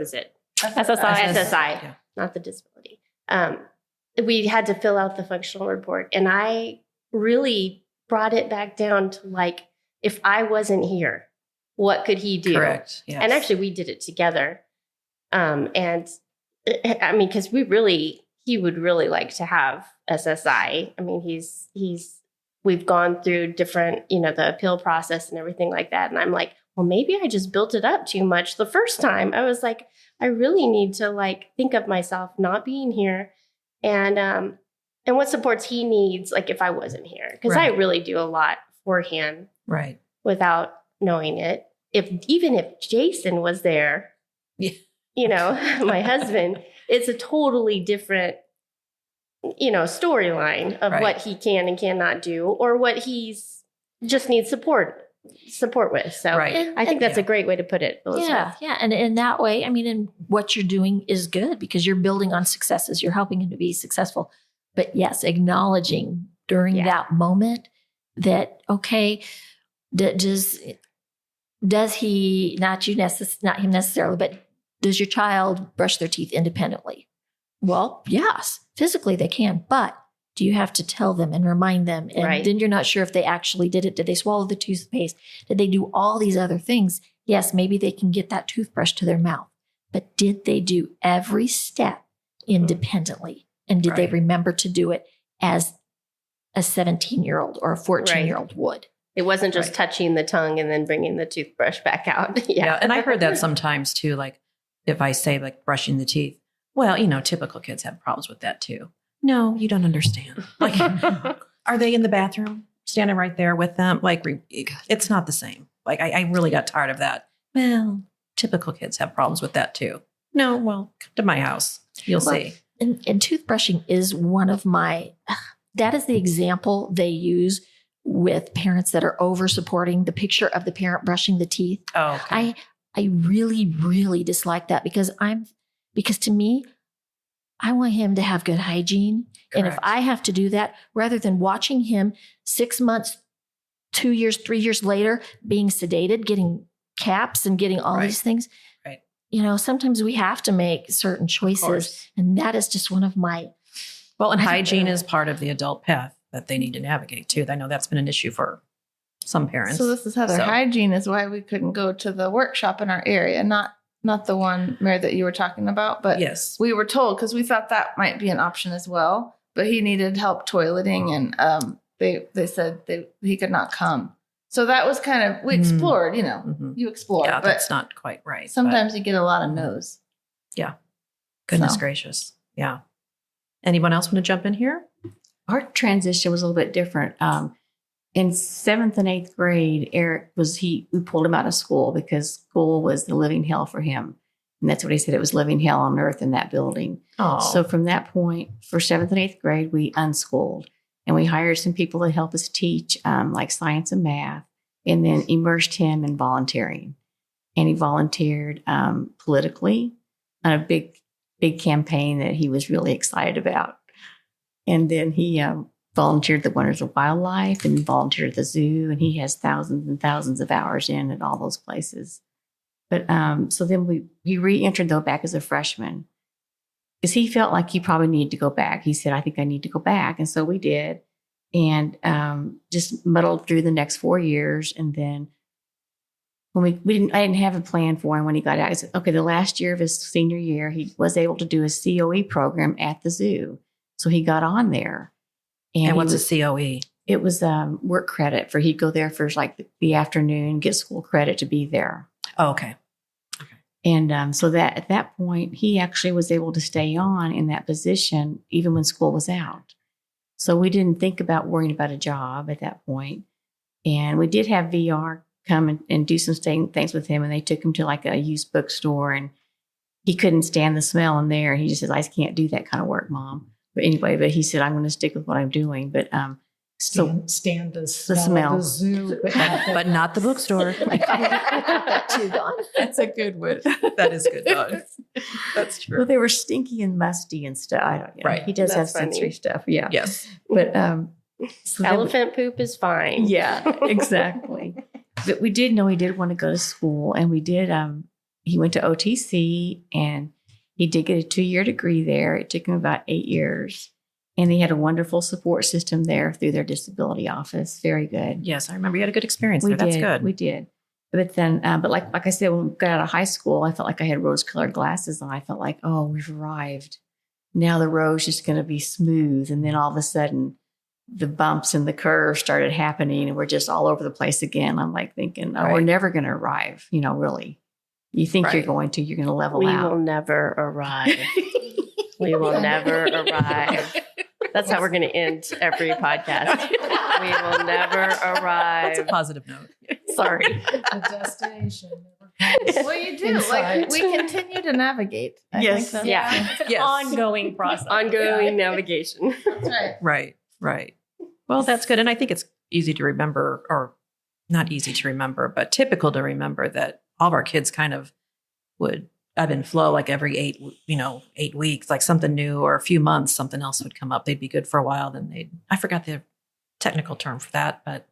is it? SSI, Yeah. not the disability. We had to fill out the functional report. And I really brought it back down to like, if I wasn't here, what could he do? Correct. Yes. And actually we did it together. And I mean, because he would really like to have SSI. I mean, we've gone through different, the appeal process and everything like that. And I'm like, well, maybe I just built it up too much the first time. I was like, I really need to think of myself not being here and what supports he needs, like if I wasn't here, because I really do a lot for him, right, without knowing it. Even if Jason was there, my husband, it's a totally different, storyline of what he can and cannot do, or what he's just needs support with. So I think that's a great way to put it, Elizabeth. Yeah. And in that way, I mean, and what you're doing is good because you're building on successes. You're helping him to be successful. But yes, acknowledging during that moment that, okay, does he, not him necessarily, but does your child brush their teeth independently? Well, yes, physically they can, but do you have to tell them and remind them? And then you're not sure if they actually did it. Did they swallow the toothpaste? Did they do all these other things? Yes, maybe they can get that toothbrush to their mouth, but did they do every step independently? And did they remember to do it as a 17-year-old or a 14-year-old would? It wasn't just touching the tongue and then bringing the toothbrush back out. Yeah. And I heard that sometimes too, like if I say like brushing the teeth, well, typical kids have problems with that too. No, you don't understand. Like, are they in the bathroom standing right there with them? Like, it's not the same. Like, I really got tired of that. Well, typical kids have problems with that too. No, well, come to my house. You'll see. And toothbrushing is one of that is the example they use with parents that are over supporting the picture of the parent brushing the teeth. Oh, okay. I really, really dislike that because to me, I want him to have good hygiene. Correct. And if I have to do that, rather than watching him 6 months, 2 years, 3 years later, being sedated, getting caps and getting all these things, sometimes we have to make certain choices. And that is just one of my. Well, and hygiene is part of the adult path that they need to navigate too. I know that's been an issue for some parents. So this is Heather. Hygiene is why we couldn't go to the workshop in our area, not not the one, Mary, that you were talking about, but Yes. we were told, because we thought that might be an option as well, but he needed help toileting, and they said he could not come. So that was kind of, we explored, you explore. Yeah, but that's not quite right. sometimes you get a lot of no's. Yeah. Goodness So. gracious. Yeah. Anyone else want to jump in here? Our transition was a little bit different. In 7th and 8th grade, Eric we pulled him out of school because school was the living hell for him. And that's what he said. It was living hell on earth in that building. Oh, So from that point, for 7th and 8th grade, we unschooled and we hired some people to help us teach like science and math, and then immersed him in volunteering. And he volunteered politically on a big campaign that he was really excited about. And then he volunteered at the Wonders of Wildlife and volunteered at the zoo. And he has thousands and thousands of hours in at all those places. But so then he re-entered though back as a freshman because he felt like he probably needed to go back. He said, I think I need to go back. And so we did, and just muddled through the next 4 years. And then when I didn't have a plan for him when he got out. I said, okay, the last year of his senior year, he was able to do a COE program at the zoo. So he got on there. and what's a COE? It was work credit for, he'd go there for like the afternoon, get school credit to be there. Oh, okay. And so that at that point, he actually was able to stay on in that position even when school was out. So we didn't think about worrying about a job at that point. And we did have VR come and do some things with him. And they took him to like a used bookstore, and he couldn't stand the smell in there. He just says, I can't do that kind of work, Mom. But anyway, but he said, I'm going to stick with what I'm doing. But stand the smell of the zoo, But not the bookstore. That's a good one. That is good, Dawn. That's true. Well, they were stinky and musty and stuff. I don't know. Right. He does That's have sensory funny. stuff. Yeah. Yes. But so then- Elephant poop is fine. Yeah, exactly. But we did know he did want to go to school, and we did. He went to OTC, and he did get a 2-year degree there. It took him about 8 years, and he had a wonderful support system there through their disability office. Very good. Yes, I remember you had a good experience We there. That's did. good. We did. But then, but like I said, when we got out of high school, I felt like I had rose-colored glasses on. I felt like, oh, we've arrived. Now the road's just going to be smooth, and then all of a sudden, the bumps and the curves started happening, and we're just all over the place again. I'm like thinking, oh, we're Right. never going to arrive. Really. You think you're Right. going to, you're going to level We out. will never arrive. We will never arrive. That's how we're going to end every podcast. We will never That's a arrive. positive note. Sorry. the destination. never comes Well, you do. in Like, sight. we continue to navigate. I Yes. think that's, Yeah. Yes. Ongoing process. Ongoing navigation. that's right. Right. Right. Well, that's good. And I think it's easy to remember, or not easy to remember, but typical to remember that all of our kids kind of would ebb and flow like every 8 weeks, like something new, or a few months, something else would come up. They'd be good for a while. Then I forgot the technical term for that, but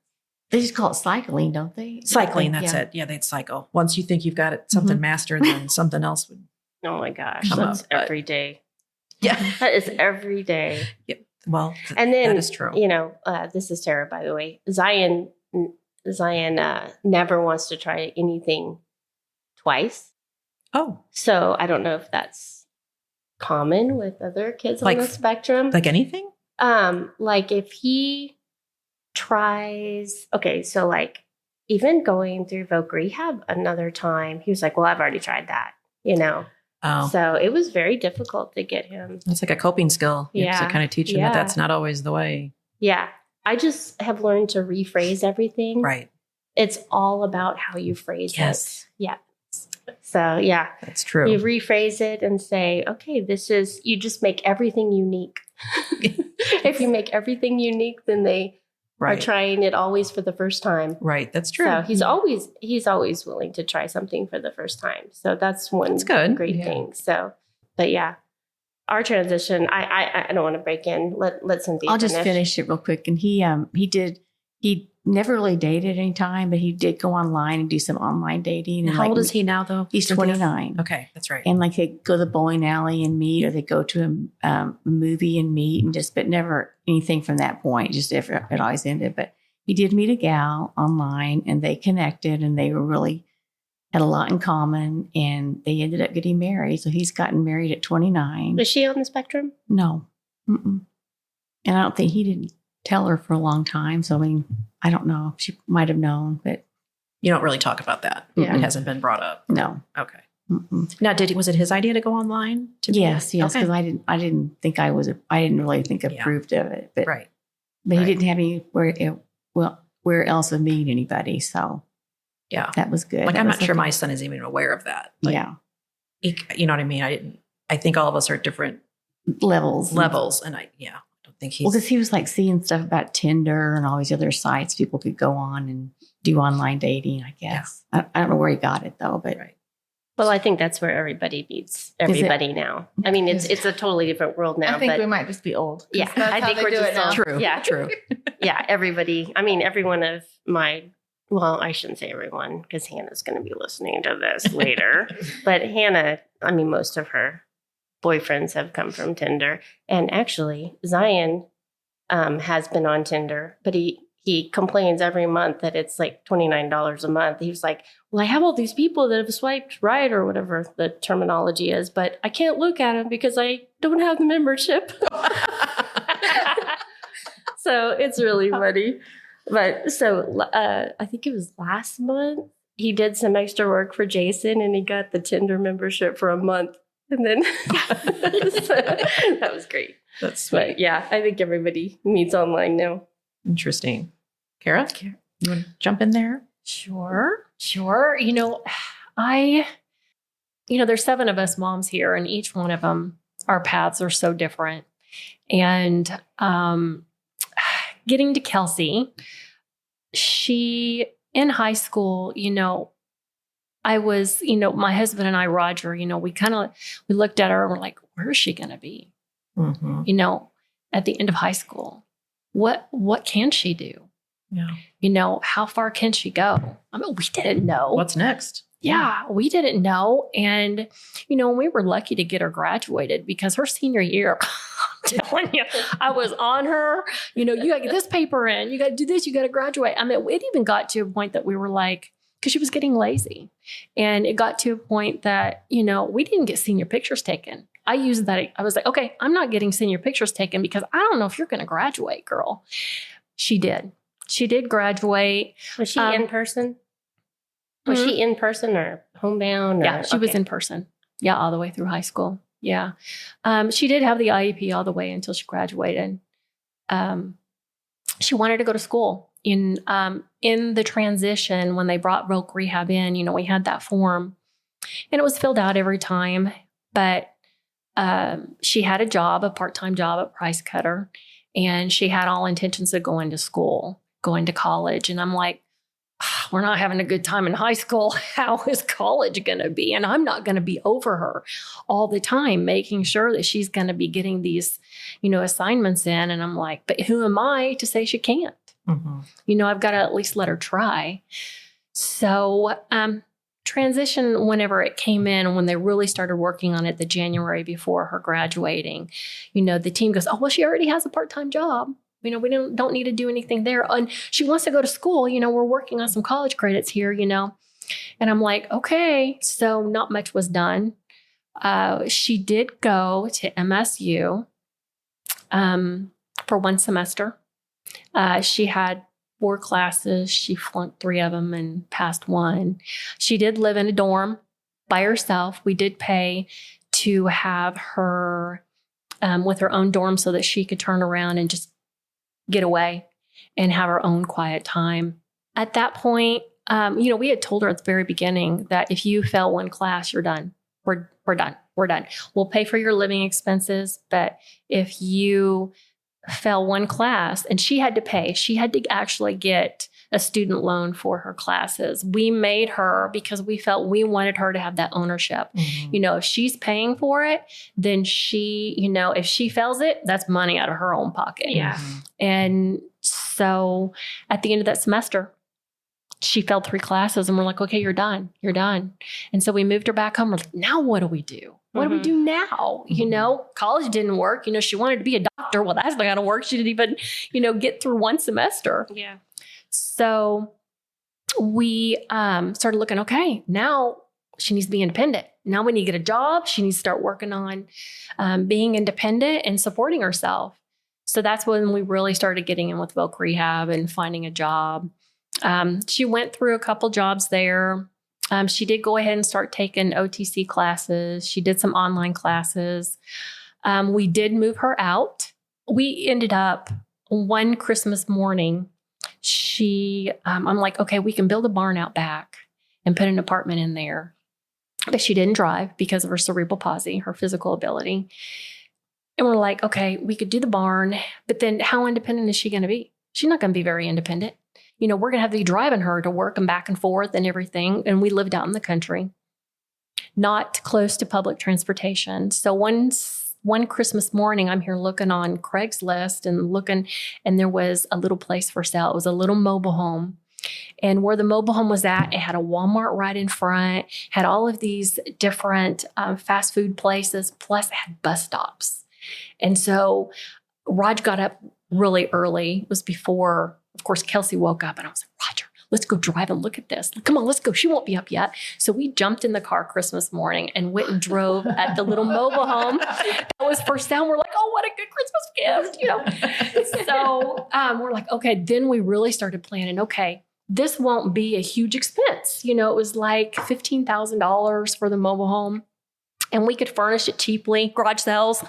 They just call it cycling, don't they? cycling, that's Yeah. it. Yeah, they'd cycle. Once you think you've got it, something mastered, then something else would. Oh my gosh. Come That's up, but- every day. Yeah. That is every day. Well, And then, that is true. This is Tara, by the way. Zion never wants to try anything twice. Oh, So I don't know if that's common with other kids Like- on the spectrum. like anything? Like if he tries, okay, so like even going through voc rehab another time, he was like, well, I've already tried that, Oh, So it was very difficult to get him. it's like a coping skill. You have Yeah. to kind of teach them Yeah. that that's not always the way. Yeah. I just have learned to rephrase everything. Right. It's all about how you phrase Yes. it. Yeah. So yeah, That's true. you rephrase it and say, okay, you just make everything unique. If you make everything unique, then they are Right. trying it always for the first time. Right. That's true. So he's always willing to try something for the first time. So that's one That's good. great Yeah. thing. So, but yeah, our transition. I don't want to break in. Let Cynthia. I'll just finish it real quick. And he never really dated any time, but he did go online and do some online dating. And How old is he now, though? He's Cynthia? 29. Okay, that's right. And like they go to the bowling alley and meet, or they go to a movie and meet, and but never anything from that point. Just if it always ended. But he did meet a gal online, and they connected, and they were really had a lot in common, and they ended up getting married. So he's gotten married at 29. Was she on the spectrum? No. Mm-mm. And I don't think he didn't tell her for a long time. So, I mean, I don't know. She might have known, but. You don't really talk about that. Yeah. It hasn't been brought up. No. Okay. Mm-mm. Now, was it his idea to go online? Yes, because Okay. I didn't really think approved of it. But, Right. But Right. he didn't have where else to meet anybody. So Yeah. that was good. Like, That I'm was not sure okay. my son is even aware of that. Like, Yeah. you know what I mean? I think all of us are at different Levels. and I don't think he's. Well, because he was like seeing stuff about Tinder and all these other sites people could go on and do online dating, I guess. I don't know where he got it though, but Right. Well, I think that's where everybody meets everybody now. I mean, it's a totally different world now. I think but we might just be old. 'Cause yeah, that's I how think they we're do just it now. all True. Yeah, True. yeah. Everybody. I mean, every one of my. Well, I shouldn't say everyone because Hannah's going to be listening to this later. But Hannah, I mean, most of her boyfriends have come from Tinder, and actually, Zion has been on Tinder, but he complains every month that it's like $29 a month. He was like, well, I have all these people that have swiped right or whatever the terminology is, but I can't look at them because I don't have the membership. So it's really funny. But so I think it was last month, he did some extra work for Jason and he got the Tinder membership for a month. And then so that was great. That's sweet. But yeah, I think everybody meets online now. Interesting. Kara, you want to jump in there? Sure. There's 7 of us moms here, and each one of them, our paths are so different. And getting to Kelsey, she, in high school, I was, my husband and I, Roger, we looked at her and we're like, where is she going to be? Mm-hmm. At the end of high school, what can she do? Yeah. How far can she go? I mean, we didn't know. What's next? Yeah, we didn't know. And, we were lucky to get her graduated because her senior year, I'm telling you, I was on her, you got to get this paper in, you got to do this, you got to graduate. I mean, it even got to a point that we were like, because she was getting lazy. And it got to a point that, we didn't get senior pictures taken. I used that. I was like, okay, I'm not getting senior pictures taken because I don't know if you're going to graduate, girl. She did. She did graduate. Was she in person? Was she in person or homebound? Yeah, she was in person. Yeah, all the way through high school. Yeah. She did have the IEP all the way until she graduated. She wanted to go to school. In the transition, when they brought Voc Rehab in, we had that form. And it was filled out every time. But she had a part-time job at Price Cutter. And she had all intentions of going to school, going to college. And I'm like, we're not having a good time in high school. How is college going to be? And I'm not going to be over her all the time, making sure that she's going to be getting these, assignments in. And I'm like, but who am I to say she can't? Mm-hmm. I've got to at least let her try. So transition, whenever it came in, when they really started working on it the January before her graduating, the team goes, oh, well, she already has a part-time job. We don't need to do anything there. And she wants to go to school. We're working on some college credits here, And I'm like, okay. So not much was done. She did go to MSU for one semester. She had 4 classes. She flunked 3 of them and passed 1. She did live in a dorm by herself. We did pay to have her with her own dorm so that she could turn around and just get away and have her own quiet time. At that point, we had told her at the very beginning that if you fail one class, you're done. We're done. We're done. We'll pay for your living expenses, but if you fail one class, and she had to actually get a student loan for her classes. We made her because we felt we wanted her to have that ownership. Mm-hmm. If she's paying for it, then she, if she fails it, that's money out of her own pocket. Yeah. Mm-hmm. And so at the end of that semester, she failed 3 classes and we're like, okay, you're done. You're done. And so we moved her back home. We're like, now what do we do? What do we do now? Mm-hmm. College didn't work. She wanted to be a doctor. Well, that's not going to work. She didn't even, get through one semester. Yeah. So we started looking, okay, now she needs to be independent. Now we need to get a job. She needs to start working on being independent and supporting herself. So that's when we really started getting in with voc rehab and finding a job. She went through a couple jobs there. She did go ahead and start taking OTC classes. She did some online classes. We did move her out. We ended up one Christmas morning, I'm like, okay, we can build a barn out back and put an apartment in there. But she didn't drive because of her cerebral palsy, her physical ability. And we're like, okay, we could do the barn, but then how independent is she going to be? She's not going to be very independent. We're going to have to be driving her to work and back and forth and everything. And we lived out in the country, not close to public transportation. So one Christmas morning, I'm here looking on Craigslist and there was a little place for sale. It was a little mobile home. And where the mobile home was at, it had a Walmart right in front, had all of these different fast food places, plus it had bus stops. And so Raj got up really early. It was before, of course, Kelsey woke up, and I was like, Roger, let's go drive and look at this. Come on, let's go. She won't be up yet. So we jumped in the car Christmas morning and went and drove at the little mobile home that was for sale. We're like, oh, what a good Christmas gift, So we're like, okay, then we really started planning, okay, this won't be a huge expense. It was like $15,000 for the mobile home, and we could furnish it cheaply, garage sales.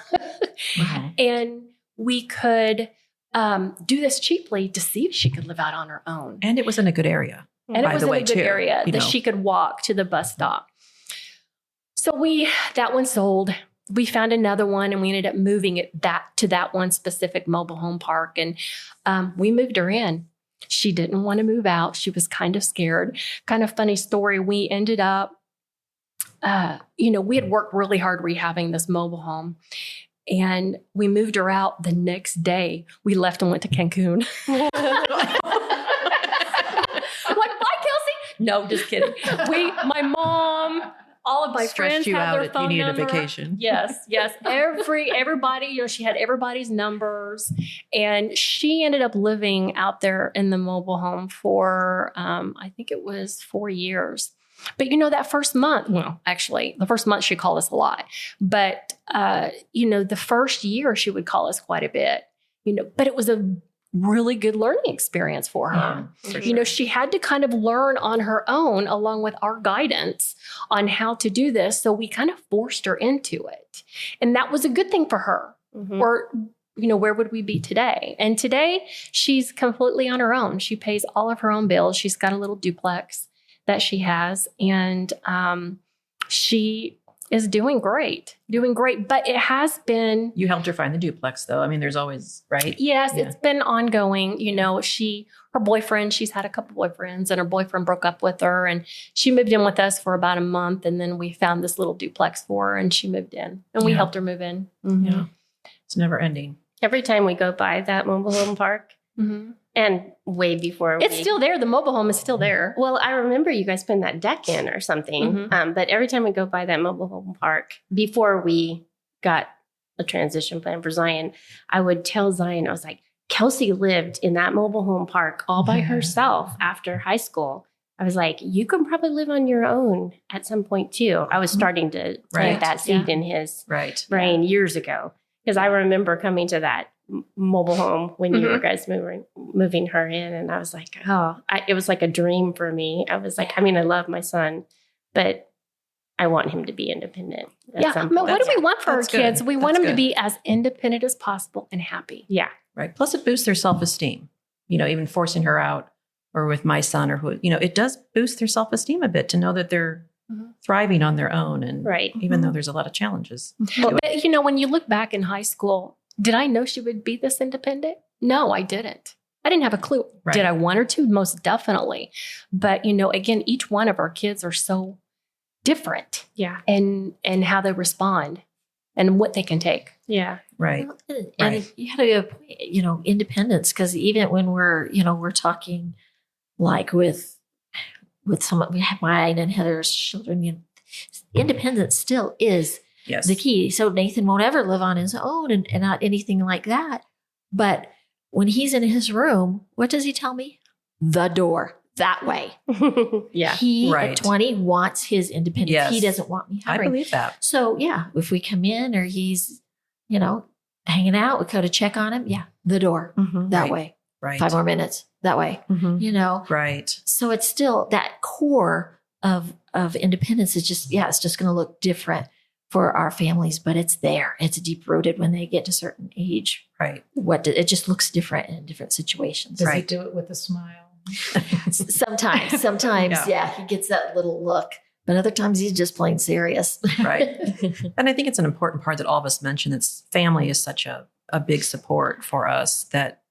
Wow. And we could do this cheaply to see if she could live out on her own. And it was in a good area. And it was in a good area you that know. she could walk to the bus stop. So that one sold. We found another one, and we ended up moving it to that one specific mobile home park. And we moved her in. She didn't want to move out. She was kind of scared. Kind of funny story. We ended up, we had worked really hard rehabbing this mobile home. And we moved her out the next day. We left and went to Cancun. I'm like, bye, Kelsey. No, just kidding. My mom, all of my Stressed friends you had out their if phone you needed number. a vacation. Yes. Everybody, she had everybody's numbers. And she ended up living out there in the mobile home for, I think it was 4 years. But that first month, actually, the first month she called us a lot. But, the first year she would call us quite a bit, but it was a really good learning experience for her. Yeah, for sure. She had to kind of learn on her own along with our guidance on how to do this. So we kind of forced her into it. And that was a good thing for her. Mm-hmm. Or, where would we be today? And today she's completely on her own. She pays all of her own bills. She's got a little duplex that she has. And she is doing great. But it has been... You helped her find the duplex, though. I mean, there's always, right? Yes, Yeah. It's been ongoing. Her boyfriend, she's had a couple boyfriends, and her boyfriend broke up with her. And she moved in with us for about a month. And then we found this little duplex for her, and she moved in. And we Yeah. helped her move in. Mm-hmm. Yeah. It's never ending. Every time we go by that mobile home park, Mm-hmm. and way before It's still there. The mobile home is still there. Well, I remember you guys putting that deck in or something. Mhm. But every time we go by that mobile home park, before we got a transition plan for Zion, I would tell Zion, I was like, Kelsey lived in that mobile home park all by herself after high school. I was like, you can probably live on your own at some point too. I was starting to plant Right. that seed in his Right. brain years ago. Because I remember coming to that mobile home when you were guys moving her in. And I was like, it was like a dream for me. I was like, I love my son, but I want him to be independent. At some point. What do we want for our That's good. kids? We want That's them to good. be as independent as possible and happy. Yeah. Right. Plus it boosts their self-esteem, even forcing her out, or with my son, or who, it does boost their self-esteem a bit to know that they're thriving on their own. And Right. even though there's a lot of challenges. But, when you look back in high school, did I know she would be this independent? No, I didn't. I didn't have a clue. Right. Did I want her to? Most definitely. But, again, each one of our kids are so different. Yeah. And how they respond and what they can take. Yeah. Right. And Right. you had a good point, independence, because even when we're talking like with some we have mine and Heather's children, independence still is Yes. the key. So Nathan won't ever live on his own and not anything like that. But when he's in his room, what does he tell me? The door. that way. Yeah. He Right. at 20 wants his independence. Yes. He doesn't want me I hovering. believe that. So yeah, if we come in or he's, hanging out, we go to check on him. Yeah, the door that Right. way. Right. 5 more minutes that way. Right. So it's still that core of independence is just, it's just going to look different for our families, but it's there. It's deep rooted when they get to a certain age. Right. It just looks different in different situations. Does he Right. do it with a smile? Sometimes, he gets that little look, but other times he's just plain serious. Right. And I think it's an important part that all of us mention that family is such a big support for us that,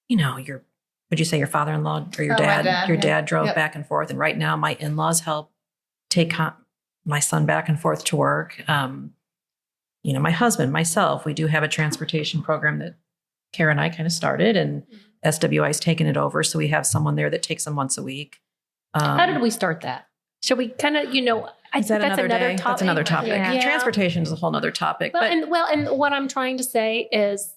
would you say your father-in-law or your dad drove back and forth. And right now my in-laws help take my son back and forth to work. My husband, myself, we do have a transportation program that Kara and I kind of started, and SWI's taken it over. So we have someone there that takes them once a week. How did we start that? Should we kind of, I Is think that that's another day? topic. That's another topic. Yeah. Transportation is a whole nother topic. And what I'm trying to say is,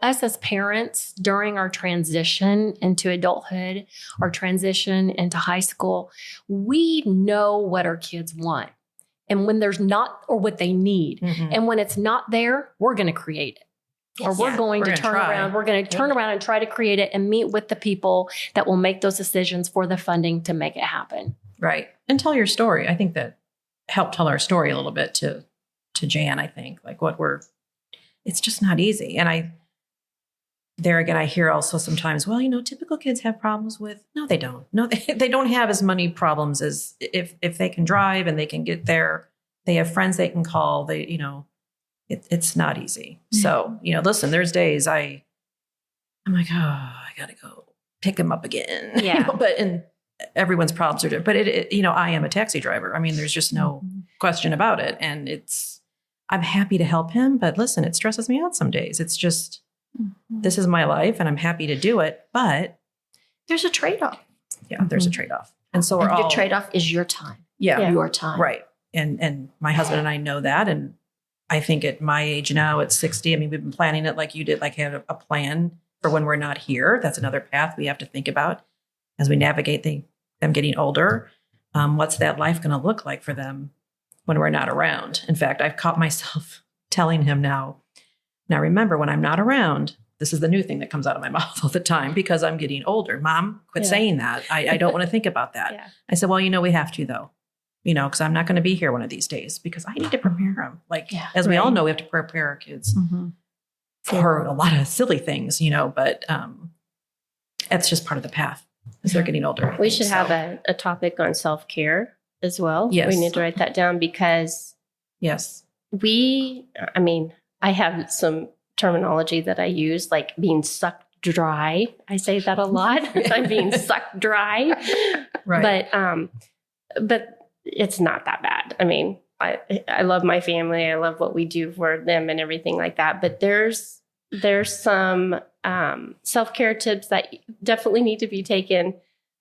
us as parents during our transition into adulthood, our transition into high school, we know what our kids want. And when there's not, or what they need. And when it's not there, we're going to create it. Or we're going to turn around. We're going to turn around and try to create it and meet with the people that will make those decisions for the funding to make it happen. Right. And tell your story. I think that helped tell our story a little bit to Jan, I think. Like it's just not easy. And I hear also sometimes, typical kids have problems with, no, they don't. No, they don't have as many problems as if they can drive and they can get there. They have friends they can call. It's not easy. So, listen, there's days I'm like, oh, I got to go pick him up again. Yeah. And everyone's problems are different. But I am a taxi driver. I mean, there's just no question about it. And I'm happy to help him. But listen, it stresses me out some days. It's just, this is my life and I'm happy to do it. But there's a trade-off. Yeah, there's a trade-off. And so your trade-off is your time. Yeah. Your time. Right. And my husband and I know that. And I think at my age now, at 60, we've been planning it like you did, like have a plan for when we're not here. That's another path we have to think about as we navigate them getting older. What's that life going to look like for them when we're not around? In fact, I've caught myself telling him now remember, when I'm not around, this is the new thing that comes out of my mouth all the time because I'm getting older. Mom, quit saying that. I don't want to think about that. Yeah. I said, well, we have to though. Because I'm not going to be here one of these days because I need to prepare them. As we all know, we have to prepare our kids for a lot of silly things, but that's just part of the path as they're getting older. We should have a topic on self-care as well. Yes. We need to write that down because yes, I have some terminology that I use, like being sucked dry. I say that a lot. I'm being sucked dry. Right. But it's not that bad. I love my family. I love what we do for them and everything like that. But there's some self-care tips that definitely need to be taken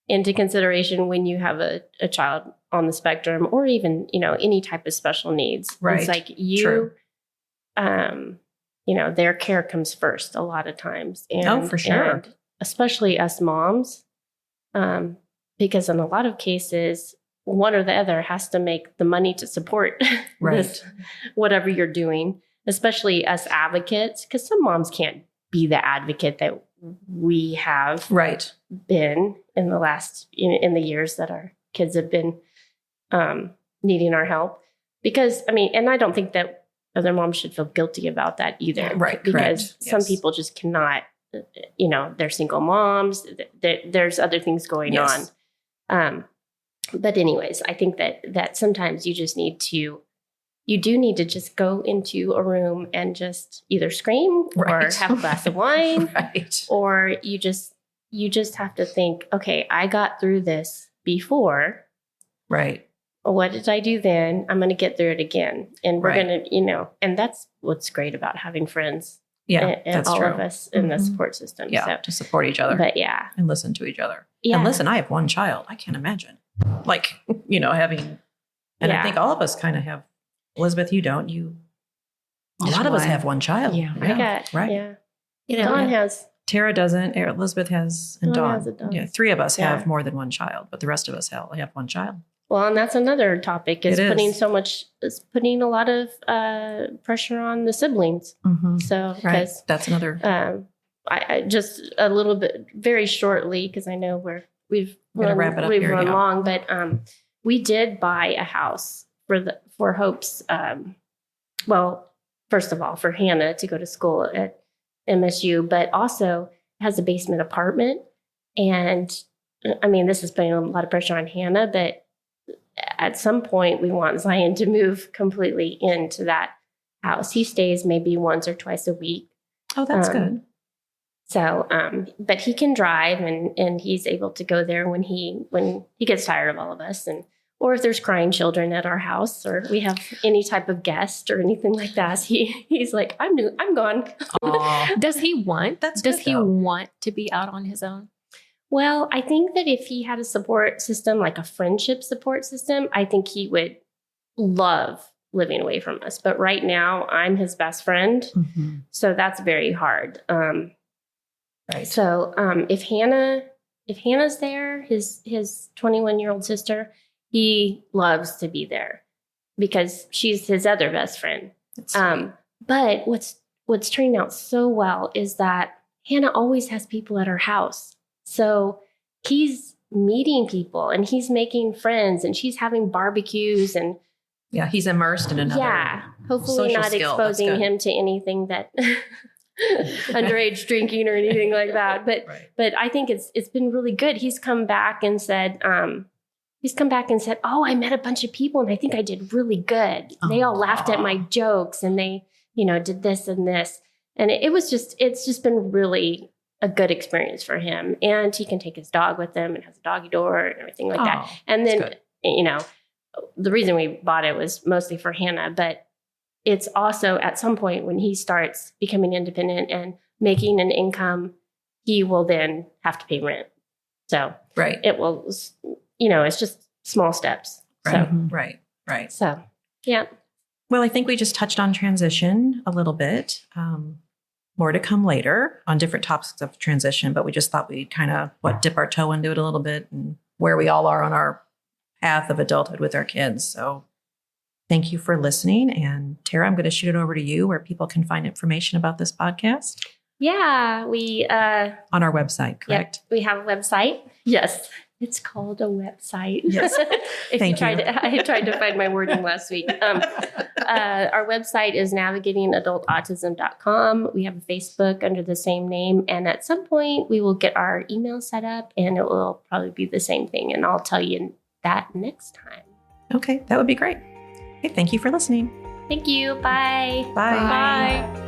into consideration when you have a child on the spectrum or even, any type of special needs. Right. It's like True. their care comes first a lot of times. Oh, for sure. And especially us moms, because in a lot of cases, one or the other has to make the money to support this, whatever you're doing, especially us advocates, because some moms can't be the advocate that we have been in the last, in the years that our kids have been needing our help. Because, and I don't think that other moms should feel guilty about that either. Right. Because some people just cannot, they're single moms. There's other things going on. But anyways, I think that sometimes you do need to just go into a room and just either scream or have a glass of wine, or you just have to think, okay, I got through this before. Right. What did I do then? I'm going to get through it again. And we're going to, and that's what's great about having friends. Yeah, and that's all true. of us in the support system. Yeah, so, to support each other. But and listen to each other. Yeah. And listen, I have one child. I can't imagine having, and I think all of us kind of have. Elizabeth, you don't. A lot of us have one child. Yeah. I got, right. Yeah. Dawn has Tara doesn't. Elizabeth has, and Dawn Dawn. has a dog. Yeah, 3 of us Yeah. have more than one child, but the rest of us have 1 child. Well, and that's another topic is It is. putting a lot of pressure on the siblings. Mm-hmm. So, Right. because That's another. I just a little bit, very shortly, because I know we've Gotta wrap it up we've here, run yeah. long, but we did buy a house for Hope's. Well, first of all, for Hannah to go to school at MSU, but also has a basement apartment. And I mean, this is putting a lot of pressure on Hannah, but at some point we want Zion to move completely into that house. He stays maybe once or twice a week. Oh, that's good. So, but he can drive and he's able to go there when he gets tired of all of us, or if there's crying children at our house, or we have any type of guest or anything like that. He's like, I'm gone. Aw. Does he want? That's Does good, he though. want to be out on his own? Well, I think that if he had a support system, like a friendship support system, I think he would love living away from us. But right now, I'm his best friend, Mm-hmm. so that's very hard. Right. So if Hannah's there, his 21-year-old sister, he loves to be there because she's his other best friend. That's sweet. But what's turning out so well is that Hannah always has people at her house. So he's meeting people and he's making friends and she's having barbecues and Yeah, he's immersed in another. Hopefully social not skill. That's exposing good. him to anything that underage drinking or anything like that. But Right. but I think it's been really good. He's come back and said, oh, I met a bunch of people and I think I did really good. They all laughed at my jokes and they, did this and this. And it's just been really a good experience for him. And he can take his dog with him and has a doggy door and everything like that. Oh, And that's then, good. the reason we bought it was mostly for Hannah, but it's also at some point when he starts becoming independent and making an income, he will then have to pay rent. So Right. it will, it's just small steps. Right. So, Right. so yeah. Well, I think we just touched on transition a little bit. More to come later on different topics of transition, but we just thought we'd kind of dip our toe into it a little bit and where we all are on our path of adulthood with our kids. So thank you for listening. And Tara, I'm going to shoot it over to you where people can find information about this podcast. Yeah, we On our website, correct? Yep, we have a website. Yes, it's called a website. Yes. Thank you. I tried to find my wording last week. Our website is navigatingadultautism.com. We have a Facebook under the same name. And at some point, we will get our email set up and it will probably be the same thing. And I'll tell you that next time. Okay, that would be great. Okay, thank you for listening. Thank you. Bye. Bye. Bye.